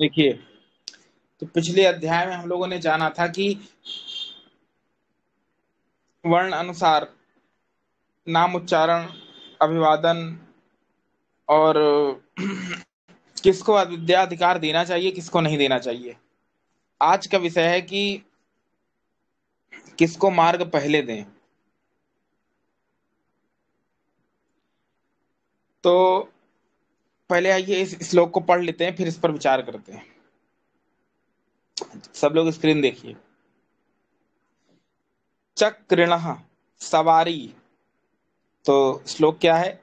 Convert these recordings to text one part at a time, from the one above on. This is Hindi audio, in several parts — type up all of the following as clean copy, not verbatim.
देखिए, तो पिछले अध्याय में हम लोगों ने जाना था कि वर्ण अनुसार नाम उच्चारण, अभिवादन और किसको विद्याधिकार देना चाहिए, किसको नहीं देना चाहिए। आज का विषय है कि किसको मार्ग पहले दें। तो पहले आइए इस श्लोक को पढ़ लेते हैं, फिर इस पर विचार करते हैं। सब लोग स्क्रीन देखिए। चक्रिणः, सवारी। तो श्लोक क्या है?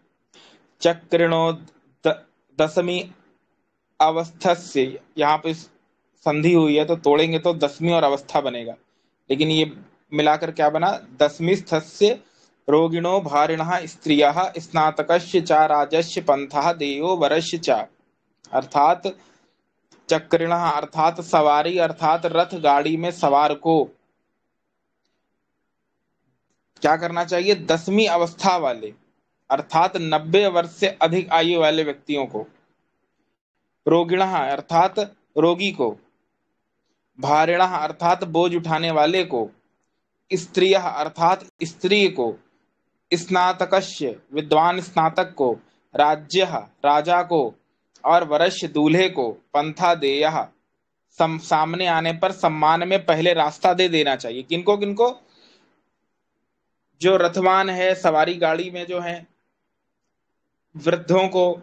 चक्रिणो दसवीं अवस्थस्य। यहाँ पे संधि हुई है तो तोड़ेंगे तो दसवीं और अवस्था बनेगा, लेकिन ये मिलाकर क्या बना? दसवीं स्थस्य रोगिणो भारिणः स्त्रियः स्नातकस्य च राजस्य पंथः देयो वरस्य च। अर्थात चक्रिणः अर्थात सवारी, अर्थात रथ गाड़ी में सवार को क्या करना चाहिए? 10वीं अवस्था वाले अर्थात 90 वर्ष से अधिक आयु वाले व्यक्तियों को। रोगिणः अर्थात रोगी को। भारिणः अर्थात बोझ उठाने वाले को। स्त्रियः अर्थात स्त्री को। स्नातकस्य विद्वान स्नातक को। राज्यः राजा को। और वरस्य दूल्हे को। पंथा देयः सामने आने पर सम्मान में पहले रास्ता दे देना चाहिए। किनको किनको? जो रथवान है, सवारी गाड़ी में जो है, वृद्धों को,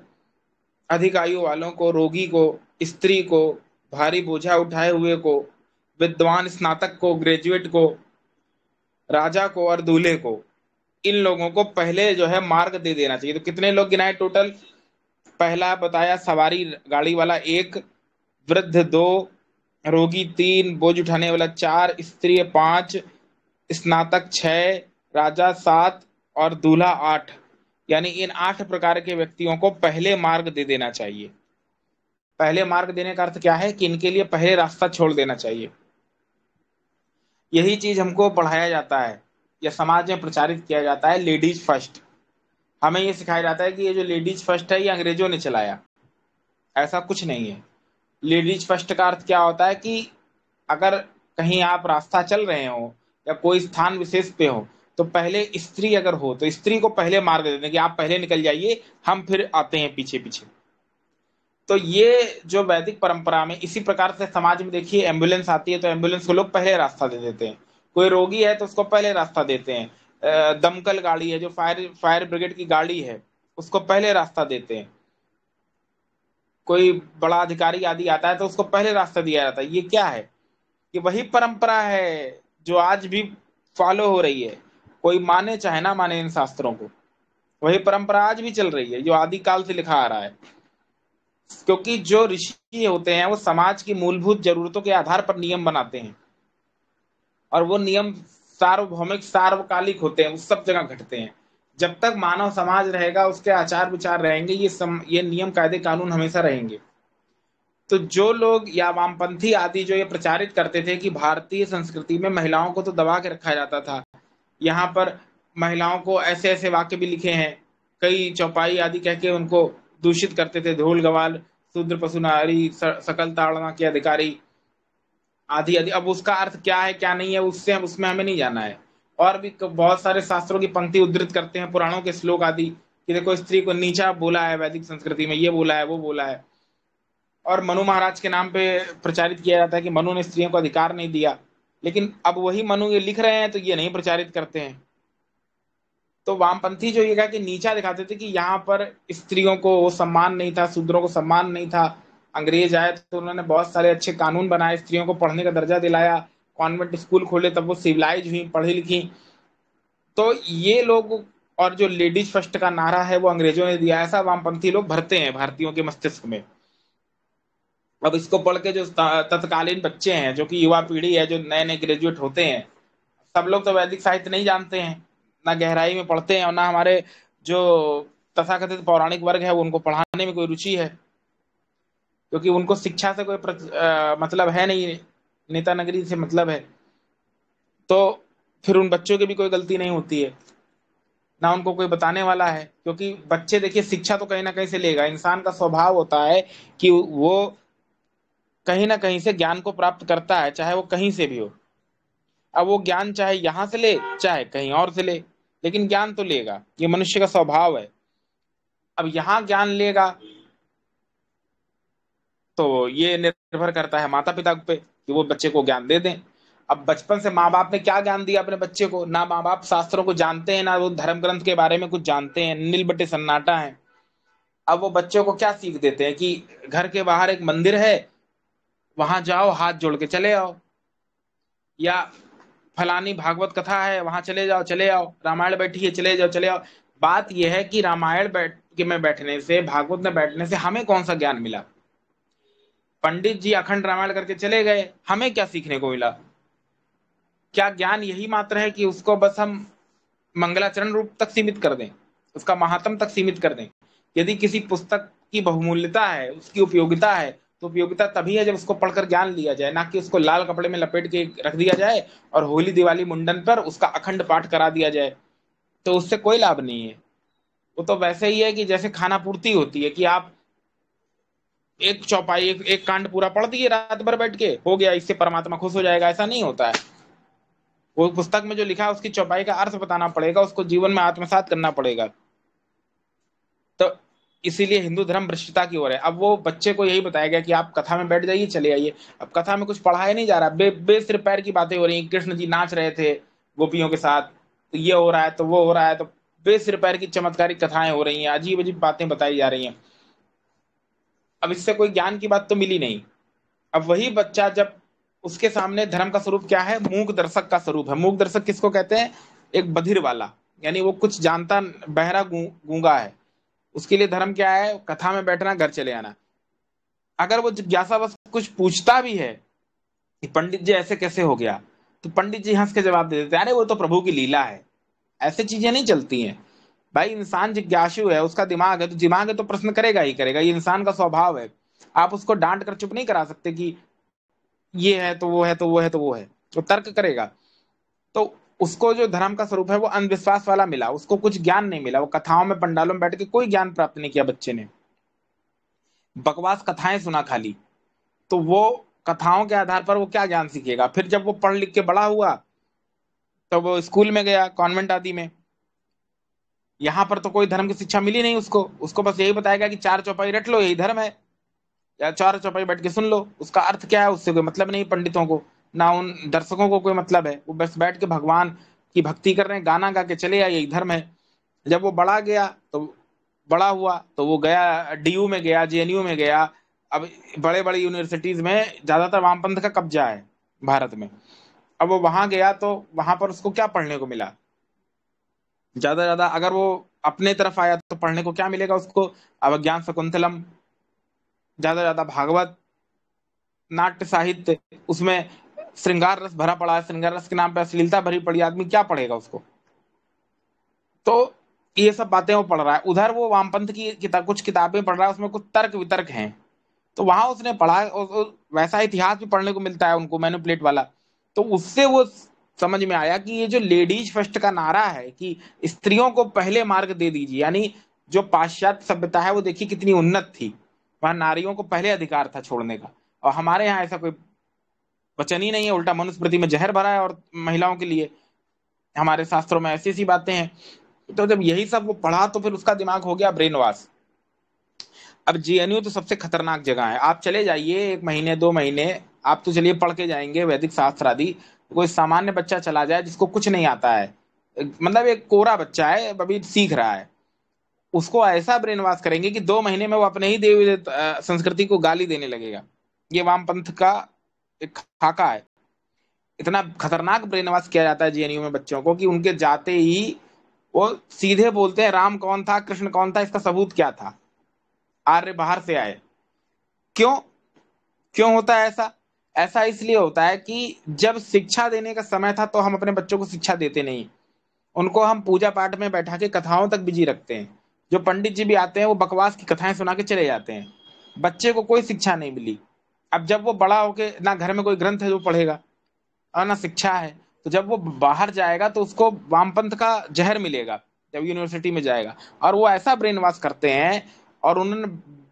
अधिक आयु वालों को, रोगी को, स्त्री को, भारी बोझा उठाए हुए को, विद्वान स्नातक को, ग्रेजुएट को, राजा को और दूल्हे को। इन लोगों को पहले जो है मार्ग दे देना चाहिए। तो कितने लोग गिनाए टोटल? पहला बताया सवारी गाड़ी वाला 1, वृद्ध 2, रोगी 3, बोझ उठाने वाला 4, स्त्री 5, स्नातक 6, राजा 7 और दूल्हा 8। यानी इन 8 प्रकार के व्यक्तियों को पहले मार्ग दे देना चाहिए। पहले मार्ग देने का अर्थ क्या है? कि इनके लिए पहले रास्ता छोड़ देना चाहिए। यही चीज हमको पढ़ाया जाता है या समाज में प्रचारित किया जाता है, लेडीज फर्स्ट। हमें ये सिखाया जाता है कि ये जो लेडीज फर्स्ट है ये अंग्रेजों ने चलाया। ऐसा कुछ नहीं है। लेडीज फर्स्ट का अर्थ क्या होता है कि अगर कहीं आप रास्ता चल रहे हो या कोई स्थान विशेष पे हो, तो पहले स्त्री अगर हो तो स्त्री को पहले मार्ग दे दें कि आप पहले निकल जाइए, हम फिर आते हैं पीछे पीछे। तो ये जो वैदिक परंपरा में, इसी प्रकार से समाज में देखिए, एम्बुलेंस आती है तो एम्बुलेंस को लोग पहले रास्ता दे देते हैं। कोई रोगी है तो उसको पहले रास्ता देते हैं। दमकल गाड़ी है, जो फायर फायर ब्रिगेड की गाड़ी है, उसको पहले रास्ता देते हैं। कोई बड़ा अधिकारी आदि आता है तो उसको पहले रास्ता दिया जाता है। ये क्या है? ये वही परंपरा है जो आज भी फॉलो हो रही है। कोई माने चाहे ना माने इन शास्त्रों को, वही परंपरा आज भी चल रही है जो आदिकाल से लिखा आ रहा है। क्योंकि जो ऋषि होते हैं वो समाज की मूलभूत जरूरतों के आधार पर नियम बनाते हैं, और वो नियम सार्वभौमिक सार्वकालिक होते हैं, उस सब जगह घटते हैं। जब तक मानव समाज रहेगा, उसके आचार विचार रहेंगे, ये नियम कायदे कानून हमेशा रहेंगे। तो जो लोग या वामपंथी आदि जो ये प्रचारित करते थे कि भारतीय संस्कृति में महिलाओं को तो दबा के रखा जाता था, यहाँ पर महिलाओं को ऐसे ऐसे वाक्य भी लिखे हैं, कई चौपाई आदि कह के उनको दूषित करते थे। धूल गवाल, शूद्र पशु नारी, सकल ताड़ना के अधिकारी आदि आदि। अब उसका अर्थ क्या है क्या नहीं है, उससे उसमें हमें नहीं जाना है। और भी बहुत सारे शास्त्रों की पंक्ति उद्धृत करते हैं, पुराणों के श्लोक आदि, कि देखो स्त्री को नीचा बोला है वैदिक संस्कृति में, ये बोला है वो बोला है। और मनु महाराज के नाम पे प्रचारित किया जाता है कि मनु ने स्त्रियों को अधिकार नहीं दिया, लेकिन अब वही मनु ये लिख रहे हैं तो ये नहीं प्रचारित करते हैं। तो वामपंथी जो ये कहा कि नीचा दिखाते थे कि यहाँ पर स्त्रियों को सम्मान नहीं था, शूद्रों को सम्मान नहीं था। अंग्रेज आए तो उन्होंने बहुत सारे अच्छे कानून बनाए, स्त्रियों को पढ़ने का दर्जा दिलाया, कॉन्वेंट स्कूल खोले, तब वो सिविलाइज हुई, पढ़ी लिखी। तो ये लोग, और जो लेडीज फर्स्ट का नारा है वो अंग्रेजों ने दिया, ऐसा वामपंथी लोग भरते हैं भारतीयों के मस्तिष्क में। अब इसको पढ़ के जो तत्कालीन बच्चे हैं, जो कि युवा पीढ़ी है, जो नए नए ग्रेजुएट होते हैं, सब लोग तो वैदिक साहित्य नहीं जानते हैं, ना गहराई में पढ़ते हैं, और ना हमारे जो तथाकथित पौराणिक वर्ग है वो उनको पढ़ाने में कोई रुचि है, क्योंकि उनको शिक्षा से कोई मतलब है नहीं, नेता नगरी से मतलब है। तो फिर उन बच्चों की भी कोई गलती नहीं होती है, ना उनको कोई बताने वाला है। क्योंकि बच्चे देखिए शिक्षा तो कहीं ना कहीं से लेगा। इंसान का स्वभाव होता है कि वो कहीं ना कहीं से ज्ञान को प्राप्त करता है, चाहे वो कहीं से भी हो। अब वो ज्ञान चाहे यहां से ले चाहे कहीं और से ले, लेकिन ज्ञान तो लेगा, ये मनुष्य का स्वभाव है। अब यहां ज्ञान लेगा तो ये निर्भर करता है माता पिता पे कि वो बच्चे को ज्ञान दे दें। अब बचपन से माँ बाप ने क्या ज्ञान दिया अपने बच्चे को? ना माँ बाप शास्त्रों को जानते हैं, ना वो धर्म ग्रंथ के बारे में कुछ जानते हैं, नील बट्टे सन्नाटा है। अब वो बच्चों को क्या सीख देते हैं कि घर के बाहर एक मंदिर है, वहां जाओ हाथ जोड़ के चले आओ, या फलानी भागवत कथा है वहां चले जाओ चले आओ, रामायण बैठी है चले जाओ चले आओ। बात यह है कि रामायण बैठ के में बैठने से, भागवत में बैठने से हमें कौन सा ज्ञान मिला? पंडित जी अखंड रामायण करके चले गए, हमें क्या सीखने को मिला? क्या ज्ञान यही मात्र है कि उसको बस हम मंगलाचरण रूप तक सीमित कर दें, उसका महात्म तक सीमित कर दें? यदि किसी पुस्तक की बहुमूल्यता है, उसकी उपयोगिता है, तो उपयोगिता तभी है जब उसको पढ़कर ज्ञान लिया जाए, ना कि उसको लाल कपड़े में लपेट के रख दिया जाए और होली दिवाली मुंडन पर उसका अखंड पाठ करा दिया जाए। तो उससे कोई लाभ नहीं है। वो तो वैसे ही है कि जैसे खाना पूर्ति होती है कि आप एक चौपाई एक कांड पूरा पढ़ दिए रात भर बैठ के, हो गया, इससे परमात्मा खुश हो जाएगा, ऐसा नहीं होता है। वो पुस्तक में जो लिखा है उसकी चौपाई का अर्थ बताना पड़ेगा, उसको जीवन में आत्मसात करना पड़ेगा। तो इसीलिए हिंदू धर्म भ्रष्टता की ओर है। अब वो बच्चे को यही बताया गया कि आप कथा में बैठ जाइए चले आइए। अब कथा में कुछ पढ़ाया नहीं जा रहा, बेसिर पैर की बातें हो रही हैं। कृष्ण जी नाच रहे थे गोपियों के साथ, तो ये हो रहा है तो वो हो रहा है, तो बेसिर पैर की चमत्कारिक कथाएं हो रही हैं, अजीब अजीब बातें बताई जा रही हैं। अब इससे कोई ज्ञान की बात तो मिली नहीं। अब वही बच्चा जब उसके सामने धर्म का स्वरूप क्या है? मूक दर्शक का स्वरूप है। मूक दर्शक किसको कहते हैं? एक बधिर वाला, यानी वो कुछ जानता, बहरा गूंगा है। उसके लिए धर्म क्या है? कथा में बैठना, घर चले आना। अगर वो जिज्ञासावश कुछ पूछता भी है कि पंडित जी ऐसे कैसे हो गया, तो पंडित जी हंस के जवाब दे देते हैं, अरे वो तो प्रभु की लीला है। ऐसे चीजें नहीं चलती हैं भाई। इंसान जिज्ञासु है, उसका दिमाग है तो प्रश्न करेगा ही करेगा, ये इंसान का स्वभाव है। आप उसको डांट कर चुप नहीं करा सकते कि ये है तो वो है तो वो है तो वो है, वो तर्क करेगा। तो उसको जो धर्म का स्वरूप है वो अंधविश्वास वाला मिला, उसको कुछ ज्ञान नहीं मिला। वो कथाओं में पंडालों में बैठ के कोई ज्ञान प्राप्त नहीं किया बच्चे ने, बकवास कथाएं सुना खाली। तो वो कथाओं के आधार पर वो क्या ज्ञान सीखेगा? फिर जब वो पढ़ लिख के बड़ा हुआ तो वो स्कूल में गया, कॉन्वेंट आदि में। यहाँ पर तो कोई धर्म की शिक्षा मिली नहीं उसको। उसको बस यही बताया गया कि चार चौपाई रट लो यही धर्म है, या चार चौपाई बैठ के सुन लो। उसका अर्थ क्या है उससे कोई मतलब नहीं पंडितों को, ना उन दर्शकों को कोई मतलब है। वो बस बैठ के भगवान की भक्ति कर रहे हैं, गाना गा के चले आए, यही धर्म है। जब वो बड़ा गया तो बड़ा हुआ तो वो गया डीयू में गया, जेएनयू में गया। अब बड़े बड़े यूनिवर्सिटीज में ज्यादातर वामपंथ का कब्जा है भारत में। अब वो वहां गया तो वहां पर उसको क्या पढ़ने को मिला? ज्यादा अगर वो अपने तरफ आया तो पढ़ने को क्या मिलेगा उसको? अभिज्ञान शकुंतलम, ज्यादा भागवत, नाट्य साहित्य, उसमें श्रृंगार रस भरा पड़ा है, श्रृंगार रस के नाम पे अश्लीलता भरी पड़ी, आदमी क्या पढ़ेगा उसको? तो ये सब बातें वो पढ़ रहा है। उधर वो वामपंथ की कुछ किताबें पढ़ रहा है, उसमें कुछ तर्क वितर्क हैं, तो वहां उसने पढ़ा वैसा इतिहास भी पढ़ने को मिलता है उनको, मैनिपुलेट वाला। तो उससे वो समझ में आया कि ये जो लेडीज फर्स्ट का नारा है कि स्त्रियों को पहले मार्ग दे दीजिए, यानी जो पाश्चात्य सभ्यता है वो देखिए कितनी उन्नत थी, वहां नारियों को पहले अधिकार था छोड़ने का। और हमारे यहाँ ऐसा कोई वचन ही नहीं है, उल्टा मनुस्मृति में जहर भरा है और महिलाओं के लिए। हमारे शास्त्रों में ऐसी ऐसी बातें हैं। तो जब यही सब वो पढ़ा तो फिर उसका दिमाग हो गया ब्रेन वॉश। अब जेएनयू तो सबसे खतरनाक जगह है। आप चले जाइए, एक महीने 2 महीने आप तो चलिए पढ़ के जाएंगे वैदिक शास्त्र आदि। कोई सामान्य बच्चा चला जाए जिसको कुछ नहीं आता है, मतलब एक कोरा बच्चा है अभी सीख रहा है, उसको ऐसा ब्रेन वॉश करेंगे कि 2 महीने में वो अपने ही देवी संस्कृति को गाली देने लगेगा। ये वामपंथ का एक खाका है। इतना खतरनाक ब्रेन वॉश किया जाता है जेएनयू में बच्चों को कि उनके जाते ही वो सीधे बोलते हैं राम कौन था, कृष्ण कौन था, इसका सबूत क्या था, आर्य बाहर से आए। क्यों? क्यों होता है ऐसा? ऐसा इसलिए होता है कि जब शिक्षा देने का समय था तो हम अपने बच्चों को शिक्षा देते नहीं, उनको हम पूजा पाठ में बैठा के कथाओं तक बिजी रखते हैं। जो पंडित जी भी आते हैं वो बकवास की कथाएं सुना के चले जाते हैं, बच्चे को कोई शिक्षा नहीं मिली। अब जब वो बड़ा होके ना घर में कोई ग्रंथ है जो पढ़ेगा और ना शिक्षा है, तो जब वो बाहर जाएगा तो उसको वामपंथ का जहर मिलेगा जब यूनिवर्सिटी में जाएगा। और वो ऐसा ब्रेन वॉश करते हैं, और उन्होंने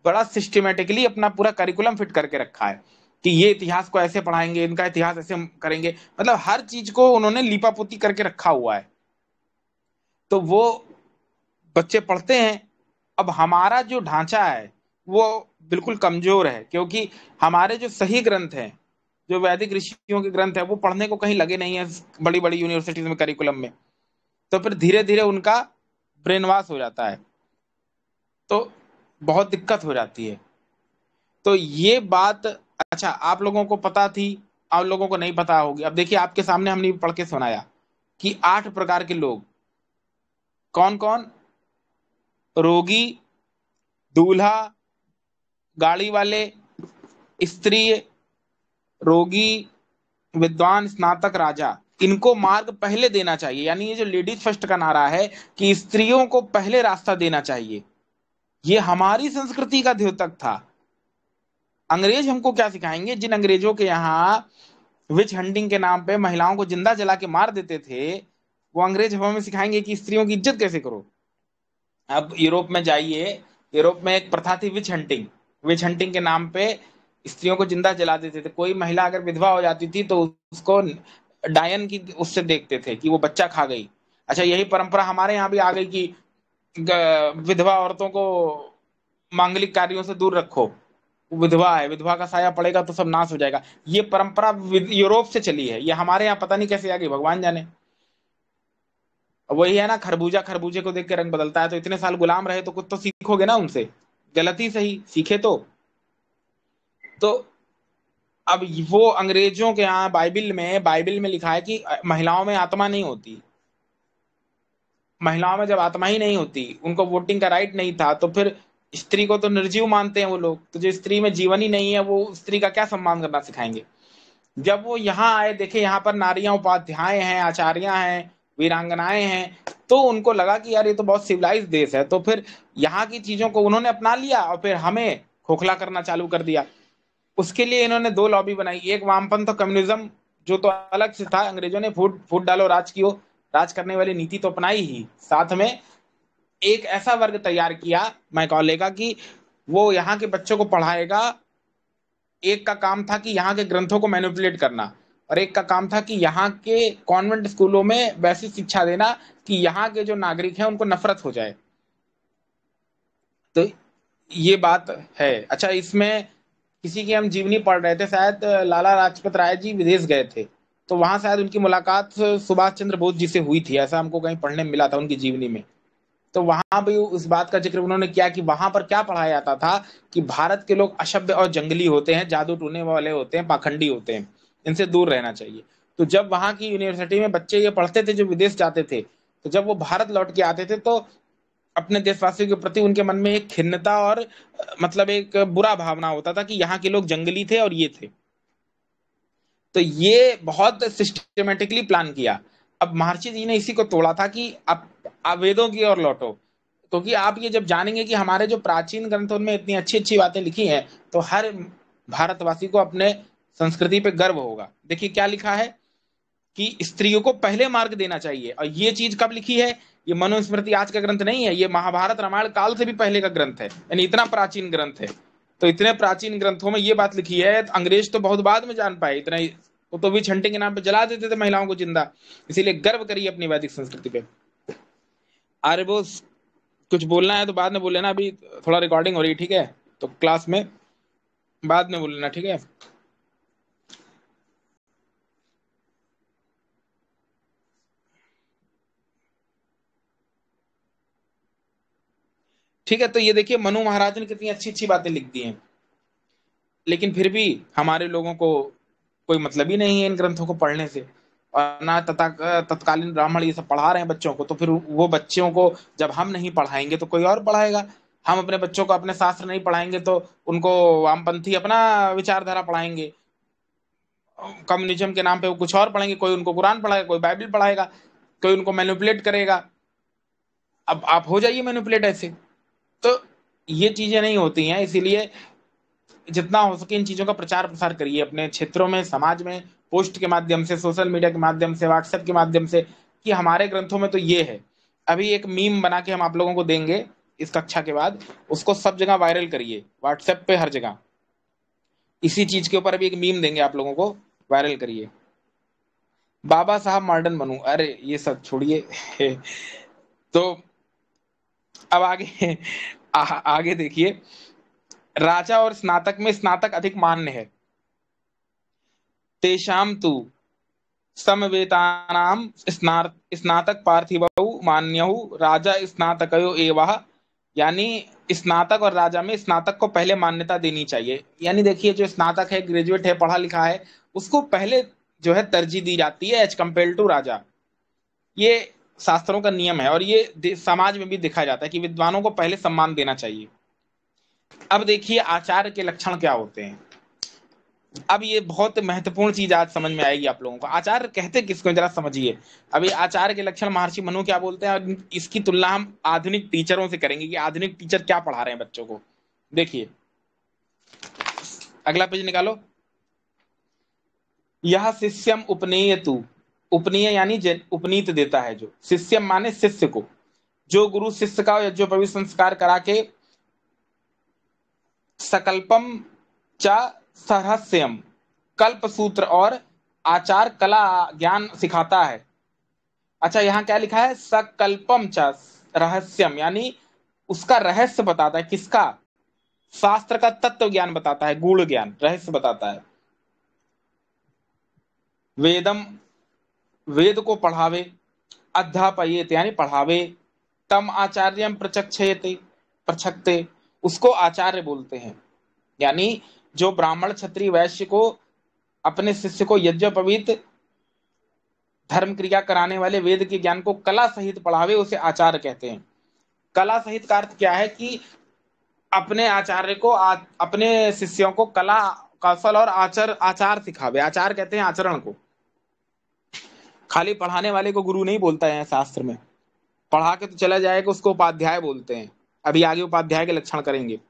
बड़ा सिस्टमेटिकली अपना पूरा करिकुलम फिट करके रखा है कि ये इतिहास को ऐसे पढ़ाएंगे, इनका इतिहास ऐसे हम करेंगे, मतलब हर चीज को उन्होंने लीपापोती करके रखा हुआ है। तो वो बच्चे पढ़ते हैं। अब हमारा जो ढांचा है वो बिल्कुल कमजोर है, क्योंकि हमारे जो सही ग्रंथ हैं, जो वैदिक ऋषियों के ग्रंथ है, वो पढ़ने को कहीं लगे नहीं है बड़ी बड़ी यूनिवर्सिटीज में, करिकुलम में। तो फिर धीरे धीरे उनका ब्रेन वॉश हो जाता है, तो बहुत दिक्कत हो जाती है। तो ये बात, अच्छा आप लोगों को पता थी, आप लोगों को नहीं पता होगी। अब देखिए आपके सामने हमने पढ़ के सुनाया कि 8 प्रकार के लोग, कौन कौन? रोगी, दूल्हा, गाड़ी वाले, स्त्री, रोगी, विद्वान, स्नातक, राजा। इनको मार्ग पहले देना चाहिए, यानी ये जो लेडीज फर्स्ट का नारा है कि स्त्रियों को पहले रास्ता देना चाहिए, ये हमारी संस्कृति का द्योतक था। अंग्रेज हमको क्या सिखाएंगे? जिन अंग्रेजों के यहाँ विच हंटिंग के नाम पे महिलाओं को जिंदा जला के मार देते थे, वो अंग्रेज हमें सिखाएंगे कि स्त्रियों की इज्जत कैसे करो। अब यूरोप में जाइए, यूरोप में एक प्रथा थी विच हंटिंग। विच हंटिंग के नाम पे स्त्रियों को जिंदा जला देते थे। कोई महिला अगर विधवा हो जाती थी तो उसको डायन की उससे देखते थे कि वो बच्चा खा गई। अच्छा यही परंपरा हमारे यहाँ भी आ गई कि विधवा औरतों को मांगलिक कार्यों से दूर रखो, विधवा है, विधवा का साया पड़ेगा तो सब नाश हो जाएगा। ये परंपरा यूरोप से चली है, ये हमारे यहाँ पता नहीं कैसे आ गई, भगवान जाने। वही है ना, खरबूजा खरबूजे को देख के रंग बदलता है। तो इतने साल गुलाम रहे तो कुछ तो सीखोगे ना उनसे, गलती सही सीखे तो अब वो अंग्रेजों के यहाँ बाइबिल में लिखा है कि महिलाओं में आत्मा नहीं होती। महिलाओं में जब आत्मा ही नहीं होती, उनको वोटिंग का राइट नहीं था, तो फिर स्त्री को तो निर्जीव मानते हैं वो लोग। तो जो स्त्री में जीवन ही नहीं है, वो स्त्री का क्या सम्मान करना सिखाएंगे? जब वो यहाँ आए, देखे यहाँ पर नारियां उपाध्याय हैं, आचार्य हैं, वीरांगनाएं हैं, तो उनको लगा कि यार ये तो बहुत सिविलाइज देश है। तो फिर यहाँ की चीजों को उन्होंने अपना लिया और फिर हमें खोखला करना चालू कर दिया। उसके लिए इन्होंने 2 लॉबी बनाई, एक वामपंथ और कम्युनिज्म, जो तो अलग से था। अंग्रेजों ने फूट फूट डालो राज की, राज करने वाली नीति तो अपनाई ही, साथ में एक ऐसा वर्ग तैयार किया मैकॉले का कि वो यहाँ के बच्चों को पढ़ाएगा। एक का काम था कि यहाँ के ग्रंथों को मैनिपुलेट करना, और एक का काम था कि यहाँ के कॉन्वेंट स्कूलों में वैसी शिक्षा देना कि यहाँ के जो नागरिक हैं उनको नफरत हो जाए। तो ये बात है। अच्छा इसमें किसी की हम जीवनी पढ़ रहे थे, शायद लाला लाजपत राय जी विदेश गए थे, तो वहां शायद उनकी मुलाकात सुभाष चंद्र बोस जी से हुई थी, ऐसा हमको कहीं पढ़ने में मिला था उनकी जीवनी में। तो वहां भी उस बात का जिक्र उन्होंने किया कि वहां पर क्या पढ़ाया जाता था कि भारत के लोग अशभ्य और जंगली होते हैं, जादू टूने वाले होते हैं, पाखंडी होते हैं, इनसे दूर रहना चाहिए। तो जब वहां की यूनिवर्सिटी में बच्चे ये पढ़ते थे जो विदेश जाते थे, तो जब वो भारत लौट के आते थे तो अपने देशवासियों के प्रति उनके मन में एक खिन्नता और मतलब एक बुरा भावना होता था कि यहाँ के लोग जंगली थे और ये थे। तो ये बहुत सिस्टमेटिकली प्लान किया। अब महर्षि जी ने इसी को तोड़ा था कि आप वेदों की ओर लौटो, क्योंकि आप ये जब जानेंगे कि हमारे जो प्राचीन ग्रंथों में इतनी अच्छी अच्छी बातें लिखी हैं, तो हर भारतवासी को अपने संस्कृति पे गर्व होगा। देखिए क्या लिखा है कि स्त्रियों को पहले मार्ग देना चाहिए। और ये चीज कब लिखी है? ये मनुस्मृति आज का ग्रंथ नहीं है, ये महाभारत रामायण काल से भी पहले का ग्रंथ है, यानी इतना प्राचीन ग्रंथ है। तो इतने प्राचीन ग्रंथों में ये बात लिखी है, तो अंग्रेज तो बहुत बाद में जान पाए इतना ही। वो तो भी छंटे के नाम पे जला देते थे महिलाओं को जिंदा। इसीलिए गर्व करिए अपनी वैदिक संस्कृति पे। अरे वो कुछ बोलना है तो बाद में बोल लेना, अभी थोड़ा रिकॉर्डिंग हो रही है, ठीक है? तो क्लास में बाद में बोल लेना, ठीक है? ठीक है, तो ये देखिए मनु महाराज ने कितनी अच्छी अच्छी बातें लिख दी हैं, लेकिन फिर भी हमारे लोगों को कोई मतलब ही नहीं है इन ग्रंथों को पढ़ने से। और ना तत्कालीन ब्राह्मण ये सब पढ़ा रहे हैं बच्चों को, तो फिर वो बच्चों को जब हम नहीं पढ़ाएंगे तो कोई और पढ़ाएगा। हम अपने बच्चों को अपने शास्त्र नहीं पढ़ाएंगे तो उनको वामपंथी अपना विचारधारा पढ़ाएंगे, कम्युनिज्म के नाम पे वो कुछ और पढ़ेंगे। कोई उनको कुरान पढ़ाएगा, कोई बाइबल पढ़ाएगा, कोई उनको मैनिपुलेट करेगा। अब आप हो जाइए मैनिपुलेट ऐसे। तो ये चीजें नहीं होती हैं, इसीलिए जितना हो सके इन चीजों का प्रचार प्रसार करिए अपने क्षेत्रों में, समाज में, पोस्ट के माध्यम से, सोशल मीडिया के माध्यम से, व्हाट्सएप के माध्यम से, कि हमारे ग्रंथों में तो ये है। अभी एक मीम बना के हम आप लोगों को देंगे इस कक्षा के बाद, उसको सब जगह वायरल करिए, व्हाट्सएप पे हर जगह। इसी चीज के ऊपर अभी एक मीम देंगे आप लोगों को, वायरल करिए। बाबा साहब मॉडर्न बनूं, अरे ये सब छोड़िए। तो अब आगे आगे देखिए, राजा और स्नातक में स्नातक अधिक मान्य है। तेषाम तु समवेतानाम स्नातक पार्थिवौ मान्यौ राजा स्नातकयो एवः। यानी स्नातक और राजा में स्नातक को पहले मान्यता देनी चाहिए। यानी देखिए, जो स्नातक है, ग्रेजुएट है, पढ़ा लिखा है, उसको पहले जो है तरजीह दी जाती है एज कंपेयर टू राजा। ये शास्त्रों का नियम है और ये समाज में भी देखा जाता है कि विद्वानों को पहले सम्मान देना चाहिए। अब देखिए आचार्य के लक्षण क्या होते हैं। अब ये बहुत महत्वपूर्ण चीज आज समझ में आएगी आप लोगों को। आचार्य कहते किसको, जरा समझिए। अभी आचार्य के लक्षण महर्षि मनु क्या बोलते हैं, और इसकी तुलना हम आधुनिक टीचरों से करेंगे कि आधुनिक टीचर क्या पढ़ा रहे हैं बच्चों को। देखिए अगला पेज निकालो। यह शिष्यम उपनेयतु, उपनीय यानी उपनीत देता है जो, शिष्यम माने शिष्य को, जो गुरु शिष्य का यज्ञोपवीत संस्कार करा के सकल्पम च सहस्यम, कल्प सूत्र और आचार कला ज्ञान सिखाता है। अच्छा यहाँ क्या लिखा है, सकल्पम च रहस्यम, यानी उसका रहस्य बताता है। किसका, शास्त्र का तत्व ज्ञान बताता है, गूढ़ ज्ञान, रहस्य बताता है। वेदम, वेद को पढ़ावे, अध्यापयेत यानी पढ़ावे, तम आचार्यम प्रचक्षयते, प्रचक्षते, उसको आचार्य बोलते हैं। यानी जो ब्राह्मण क्षत्रिय वैश्य को अपने शिष्य को यज्ञोपवीत धर्म क्रिया कराने वाले वेद के ज्ञान को कला सहित पढ़ावे, उसे आचार्य कहते हैं। कला सहित का अर्थ क्या है कि अपने आचार्य को अपने शिष्यों को कला कौशल और आचार सिखावे। आचार कहते हैं आचरण को। खाली पढ़ाने वाले को गुरु नहीं बोलता है शास्त्र में, पढ़ा के तो चला जाएगा उसको उपाध्याय बोलते हैं। अभी आगे उपाध्याय के लक्षण करेंगे।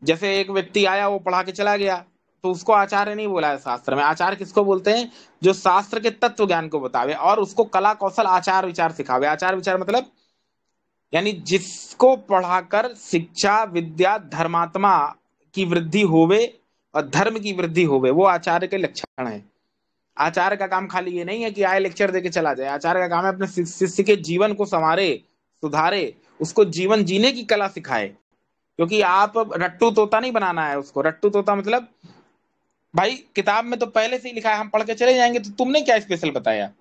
जैसे एक व्यक्ति आया, वो पढ़ा के चला गया, तो उसको आचार्य नहीं बोला है शास्त्र में। आचार्य किसको बोलते हैं, जो शास्त्र के तत्व ज्ञान को बतावे और उसको कला कौशल आचार विचार सिखावे। आचार विचार मतलब यानी जिसको पढ़ाकर शिक्षा विद्या धर्मात्मा की वृद्धि होवे और धर्म की वृद्धि होवे, वो आचार्य के लक्षण है। आचार्य का काम खाली ये नहीं है कि आए लेक्चर देके चला जाए। आचार्य का काम है अपने शिष्य के जीवन को संवारे, सुधारे, उसको जीवन जीने की कला सिखाए। क्योंकि आप रट्टू तोता नहीं बनाना है उसको। रट्टू तोता मतलब भाई किताब में तो पहले से ही लिखा है, हम पढ़ के चले जाएंगे, तो तुमने क्या स्पेशल बताया।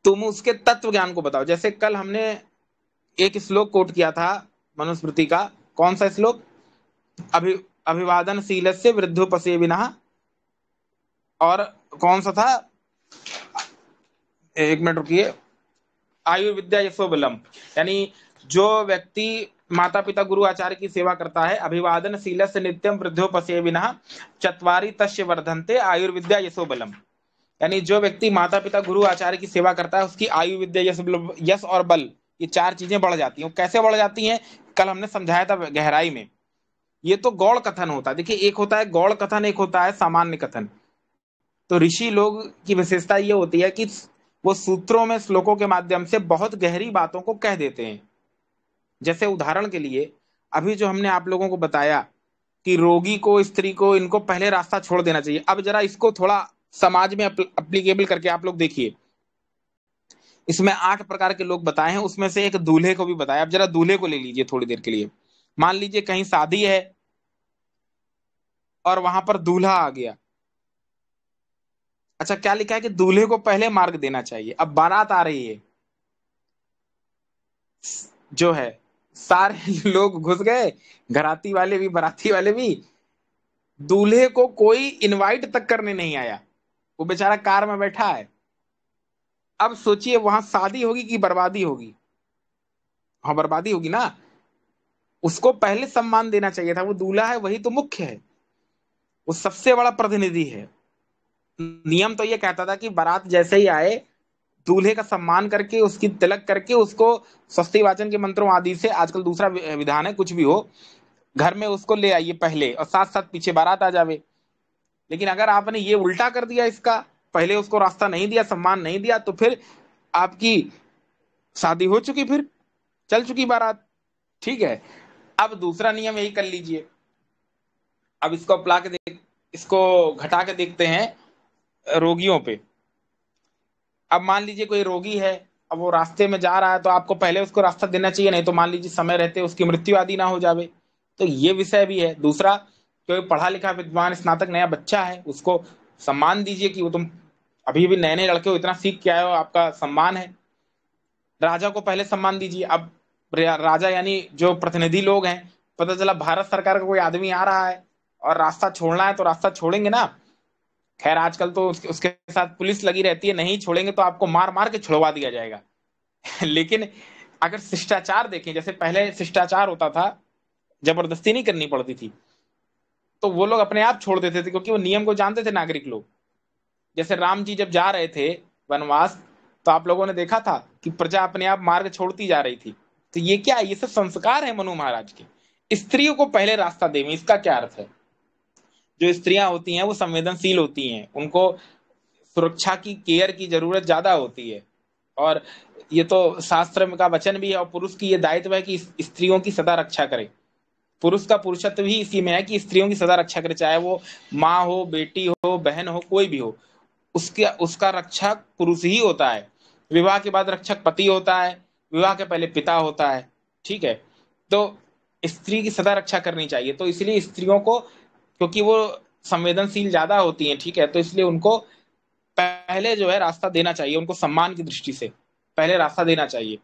तुम उसके तत्व ज्ञान को बताओ। जैसे कल हमने एक श्लोक कोट किया था मनुस्मृति का, कौन सा श्लोक, अभिवादनशील से वृद्धोपसेविनः, और कौन सा था, एक मिनट रुकिए, आयुर्विद्या यशोबलम। यानी जो व्यक्ति माता पिता गुरु आचार्य की सेवा करता है, अभिवादनशील से नित्यम वृद्धोपसेविनः चत्वारि तस्य वर्धन्ते आयुर्विद्या यशोबलम। यानी जो व्यक्ति माता पिता गुरु आचार्य की सेवा करता है, उसकी आयु विद्या यश और बल, ये चार चीजें बढ़ जाती हैं। कैसे बढ़ जाती हैं, कल हमने समझाया था गहराई में। ये तो गौड़ कथन होता है। देखिए एक होता है गौड़ कथन, एक होता है सामान्य कथन। तो ऋषि लोग की विशेषता ये होती है कि वो सूत्रों में श्लोकों के माध्यम से बहुत गहरी बातों को कह देते हैं। जैसे उदाहरण के लिए अभी जो हमने आप लोगों को बताया कि रोगी को, स्त्री को, इनको पहले रास्ता छोड़ देना चाहिए। अब जरा इसको थोड़ा समाज में अप्लीकेबल करके आप लोग देखिए। इसमें 8 प्रकार के लोग बताए हैं, उसमें से एक दूल्हे को भी बताया। अब जरा दूल्हे को ले लीजिए थोड़ी देर के लिए। मान लीजिए कहीं शादी है और वहां पर दूल्हा आ गया। अच्छा क्या लिखा है कि दूल्हे को पहले मार्ग देना चाहिए। अब बारात आ रही है, जो है सारे लोग घुस गए, घराती वाले भी बाराती वाले भी। दूल्हे को कोई इनवाइट तक करने नहीं आया, वो बेचारा कार में बैठा है। अब सोचिए वहां शादी होगी कि बर्बादी होगी। हाँ बर्बादी होगी ना। उसको पहले सम्मान देना चाहिए था। वो दूल्हा है, वही तो मुख्य है, वो सबसे बड़ा प्रतिनिधि है। नियम तो ये कहता था कि बारात जैसे ही आए, दूल्हे का सम्मान करके, उसकी तिलक करके, उसको स्वस्ति वाचन के मंत्रों आदि से, आजकल दूसरा विधान है, कुछ भी हो, घर में उसको ले आइए पहले और साथ साथ पीछे बारात आ जावे। लेकिन अगर आपने ये उल्टा कर दिया, इसका पहले उसको रास्ता नहीं दिया, सम्मान नहीं दिया, तो फिर आपकी शादी हो चुकी, फिर चल चुकी बारात। ठीक है। अब दूसरा नियम यही कर लीजिए, अब इसको घटा के देखते हैं रोगियों पे। अब मान लीजिए कोई रोगी है, अब वो रास्ते में जा रहा है, तो आपको पहले उसको रास्ता देना चाहिए, नहीं तो मान लीजिए समय रहते उसकी मृत्यु आदि ना हो जावे। तो ये विषय भी है। दूसरा, कोई पढ़ा लिखा विद्वान स्नातक नया बच्चा है, उसको सम्मान दीजिए कि वो तुम अभी भी नए नए लड़के हो, इतना सीख के आए हो, आपका सम्मान है। राजा को पहले सम्मान दीजिए। अब राजा यानी जो प्रतिनिधि लोग हैं, पता चला भारत सरकार का कोई आदमी आ रहा है और रास्ता छोड़ना है तो रास्ता छोड़ेंगे ना। खैर आजकल तो उसके साथ पुलिस लगी रहती है, नहीं छोड़ेंगे तो आपको मार मार के छुड़वा दिया जाएगा। लेकिन अगर शिष्टाचार देखें, जैसे पहले शिष्टाचार होता था, जबरदस्ती नहीं करनी पड़ती थी, तो वो लोग अपने आप छोड़ देते थे, क्योंकि वो नियम को जानते थे नागरिक लोग। जैसे राम जी जब जा रहे थे वनवास, तो आप लोगों ने देखा था कि प्रजा अपने आप मार्ग छोड़ती जा रही थी। तो ये क्या है? ये सब संस्कार है मनु महाराज के। स्त्रियों को पहले रास्ता देवें, इसका क्या अर्थ है? जो स्त्रियां होती हैं वो संवेदनशील होती हैं, उनको सुरक्षा की केयर की जरूरत ज्यादा होती है। और ये तो शास्त्र में का वचन भी है, और पुरुष की ये दायित्व है कि स्त्रियों की सदा रक्षा करे। पुरुष का पुरुषत्व भी इसी में है कि स्त्रियों की सदा रक्षा करे, चाहे वो माँ हो, बेटी हो, बहन हो, कोई भी हो। उसका रक्षक पुरुष ही होता है। विवाह के बाद रक्षक पति होता है, विवाह के पहले पिता होता है। ठीक है, तो स्त्री की सदा रक्षा करनी चाहिए। तो इसलिए स्त्रियों को, क्योंकि वो संवेदनशील ज्यादा होती हैं, ठीक है, तो इसलिए उनको पहले जो है रास्ता देना चाहिए, उनको सम्मान की दृष्टि से पहले रास्ता देना चाहिए।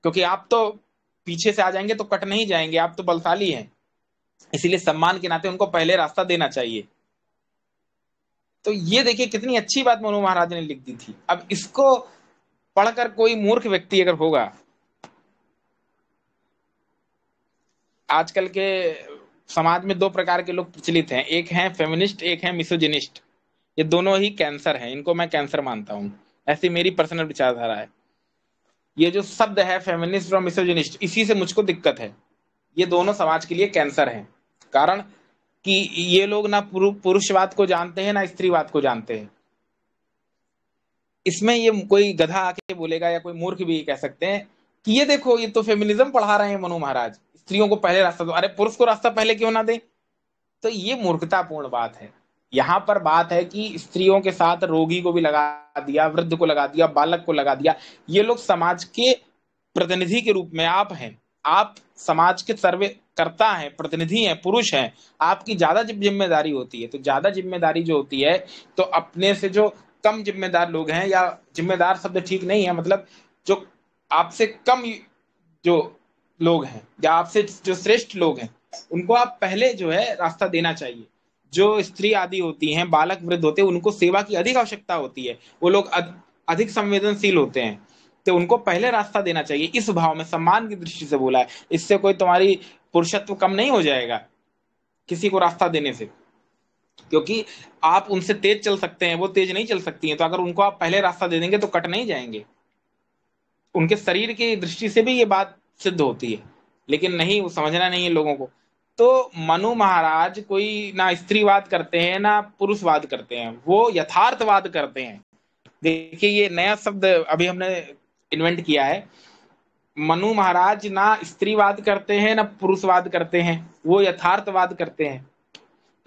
क्योंकि आप तो पीछे से आ जाएंगे तो कट नहीं जाएंगे, आप तो बलशाली हैं, इसीलिए सम्मान के नाते उनको पहले रास्ता देना चाहिए। तो ये देखिए कितनी अच्छी बात मनु महाराज ने लिख दी थी। अब इसको पढ़कर कोई मूर्ख व्यक्ति अगर होगा, आजकल के समाज में दो प्रकार के लोग प्रचलित हैं, एक है फेमिनिस्ट, एक है मिसोजिनिस्ट। ये दोनों ही कैंसर हैं, इनको मैं कैंसर मानता हूं, ऐसी मेरी पर्सनल विचारधारा है। ये जो शब्द है फेमिनिस्ट और मिसोजिनिस्ट, इसी से मुझको दिक्कत है। ये दोनों समाज के लिए कैंसर हैं। कारण कि ये लोग ना पुरुषवाद को जानते हैं ना स्त्रीवाद को जानते हैं। इसमें ये कोई गधा आके बोलेगा या कोई मूर्ख भी कह सकते हैं कि ये देखो, ये तो फेमिनिज्म पढ़ा रहे हैं मनु महाराज, स्त्रियों को पहले रास्ता दो। अरे पुरुष को रास्ता पहले क्यों ना दे? तो ये मूर्खतापूर्ण बात है। यहाँ पर बात है कि स्त्रियों के साथ रोगी को भी लगा दिया, वृद्ध को लगा दिया, बालक को लगा दिया। ये लोग समाज के प्रतिनिधि के रूप में आप हैं, आप समाज के सर्वे करता है, प्रतिनिधि हैं, पुरुष हैं। आपकी ज्यादा जिम्मेदारी होती है। तो ज्यादा जिम्मेदारी जो होती है, तो अपने से जो कम जिम्मेदार लोग हैं, या जिम्मेदार शब्द ठीक नहीं है, मतलब जो आपसे कम जो लोग हैं या आपसे जो श्रेष्ठ लोग हैं, उनको आप पहले जो है रास्ता देना चाहिए। जो स्त्री आदि होती हैं, बालक वृद्ध होते हैं, उनको सेवा की अधिक आवश्यकता होती है, वो लोग अधिक संवेदनशील होते हैं, तो उनको पहले रास्ता देना चाहिए। इस भाव में सम्मान की दृष्टि से बोला है। इससे कोई तुम्हारी पुरुषत्व कम नहीं हो जाएगा किसी को रास्ता देने से, क्योंकि आप उनसे तेज चल सकते हैं, वो तेज नहीं चल सकती हैं। तो अगर उनको आप पहले रास्ता दे देंगे तो कट नहीं जाएंगे। उनके शरीर की दृष्टि से भी ये बात सिद्ध होती है, लेकिन नहीं, वो समझना नहीं है लोगों को। तो मनु महाराज कोई ना स्त्रीवाद करते हैं ना पुरुषवाद करते हैं, वो यथार्थवाद करते हैं। देखिए ये नया शब्द अभी हमने इन्वेंट किया है। मनु महाराज ना स्त्रीवाद करते हैं ना पुरुषवाद करते हैं, वो यथार्थवाद करते हैं।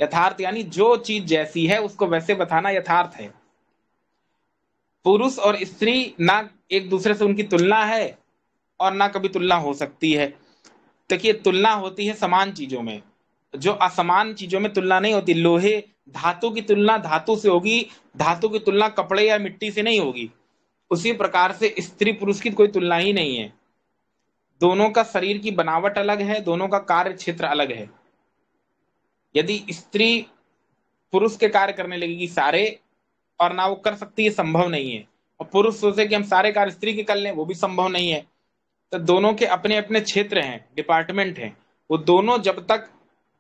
यथार्थ यानी जो चीज जैसी है उसको वैसे बताना यथार्थ है। पुरुष और स्त्री ना एक दूसरे से उनकी तुलना है और ना कभी तुलना हो सकती है। देखिए तुलना होती है समान चीजों में, जो असमान चीजों में तुलना नहीं होती। लोहे धातु की तुलना धातु से होगी, धातु की तुलना कपड़े या मिट्टी से नहीं होगी। उसी प्रकार से स्त्री पुरुष की कोई तुलना ही नहीं है। दोनों का शरीर की बनावट अलग है, दोनों का कार्य क्षेत्र अलग है। यदि स्त्री पुरुष के कार्य करने लगेगी सारे, और ना वो कर सकती है, संभव नहीं है। और पुरुष सोचे कि हम सारे कार्य स्त्री के कर लें, वो भी संभव नहीं है। तो दोनों के अपने अपने क्षेत्र हैं, डिपार्टमेंट हैं। वो दोनों जब तक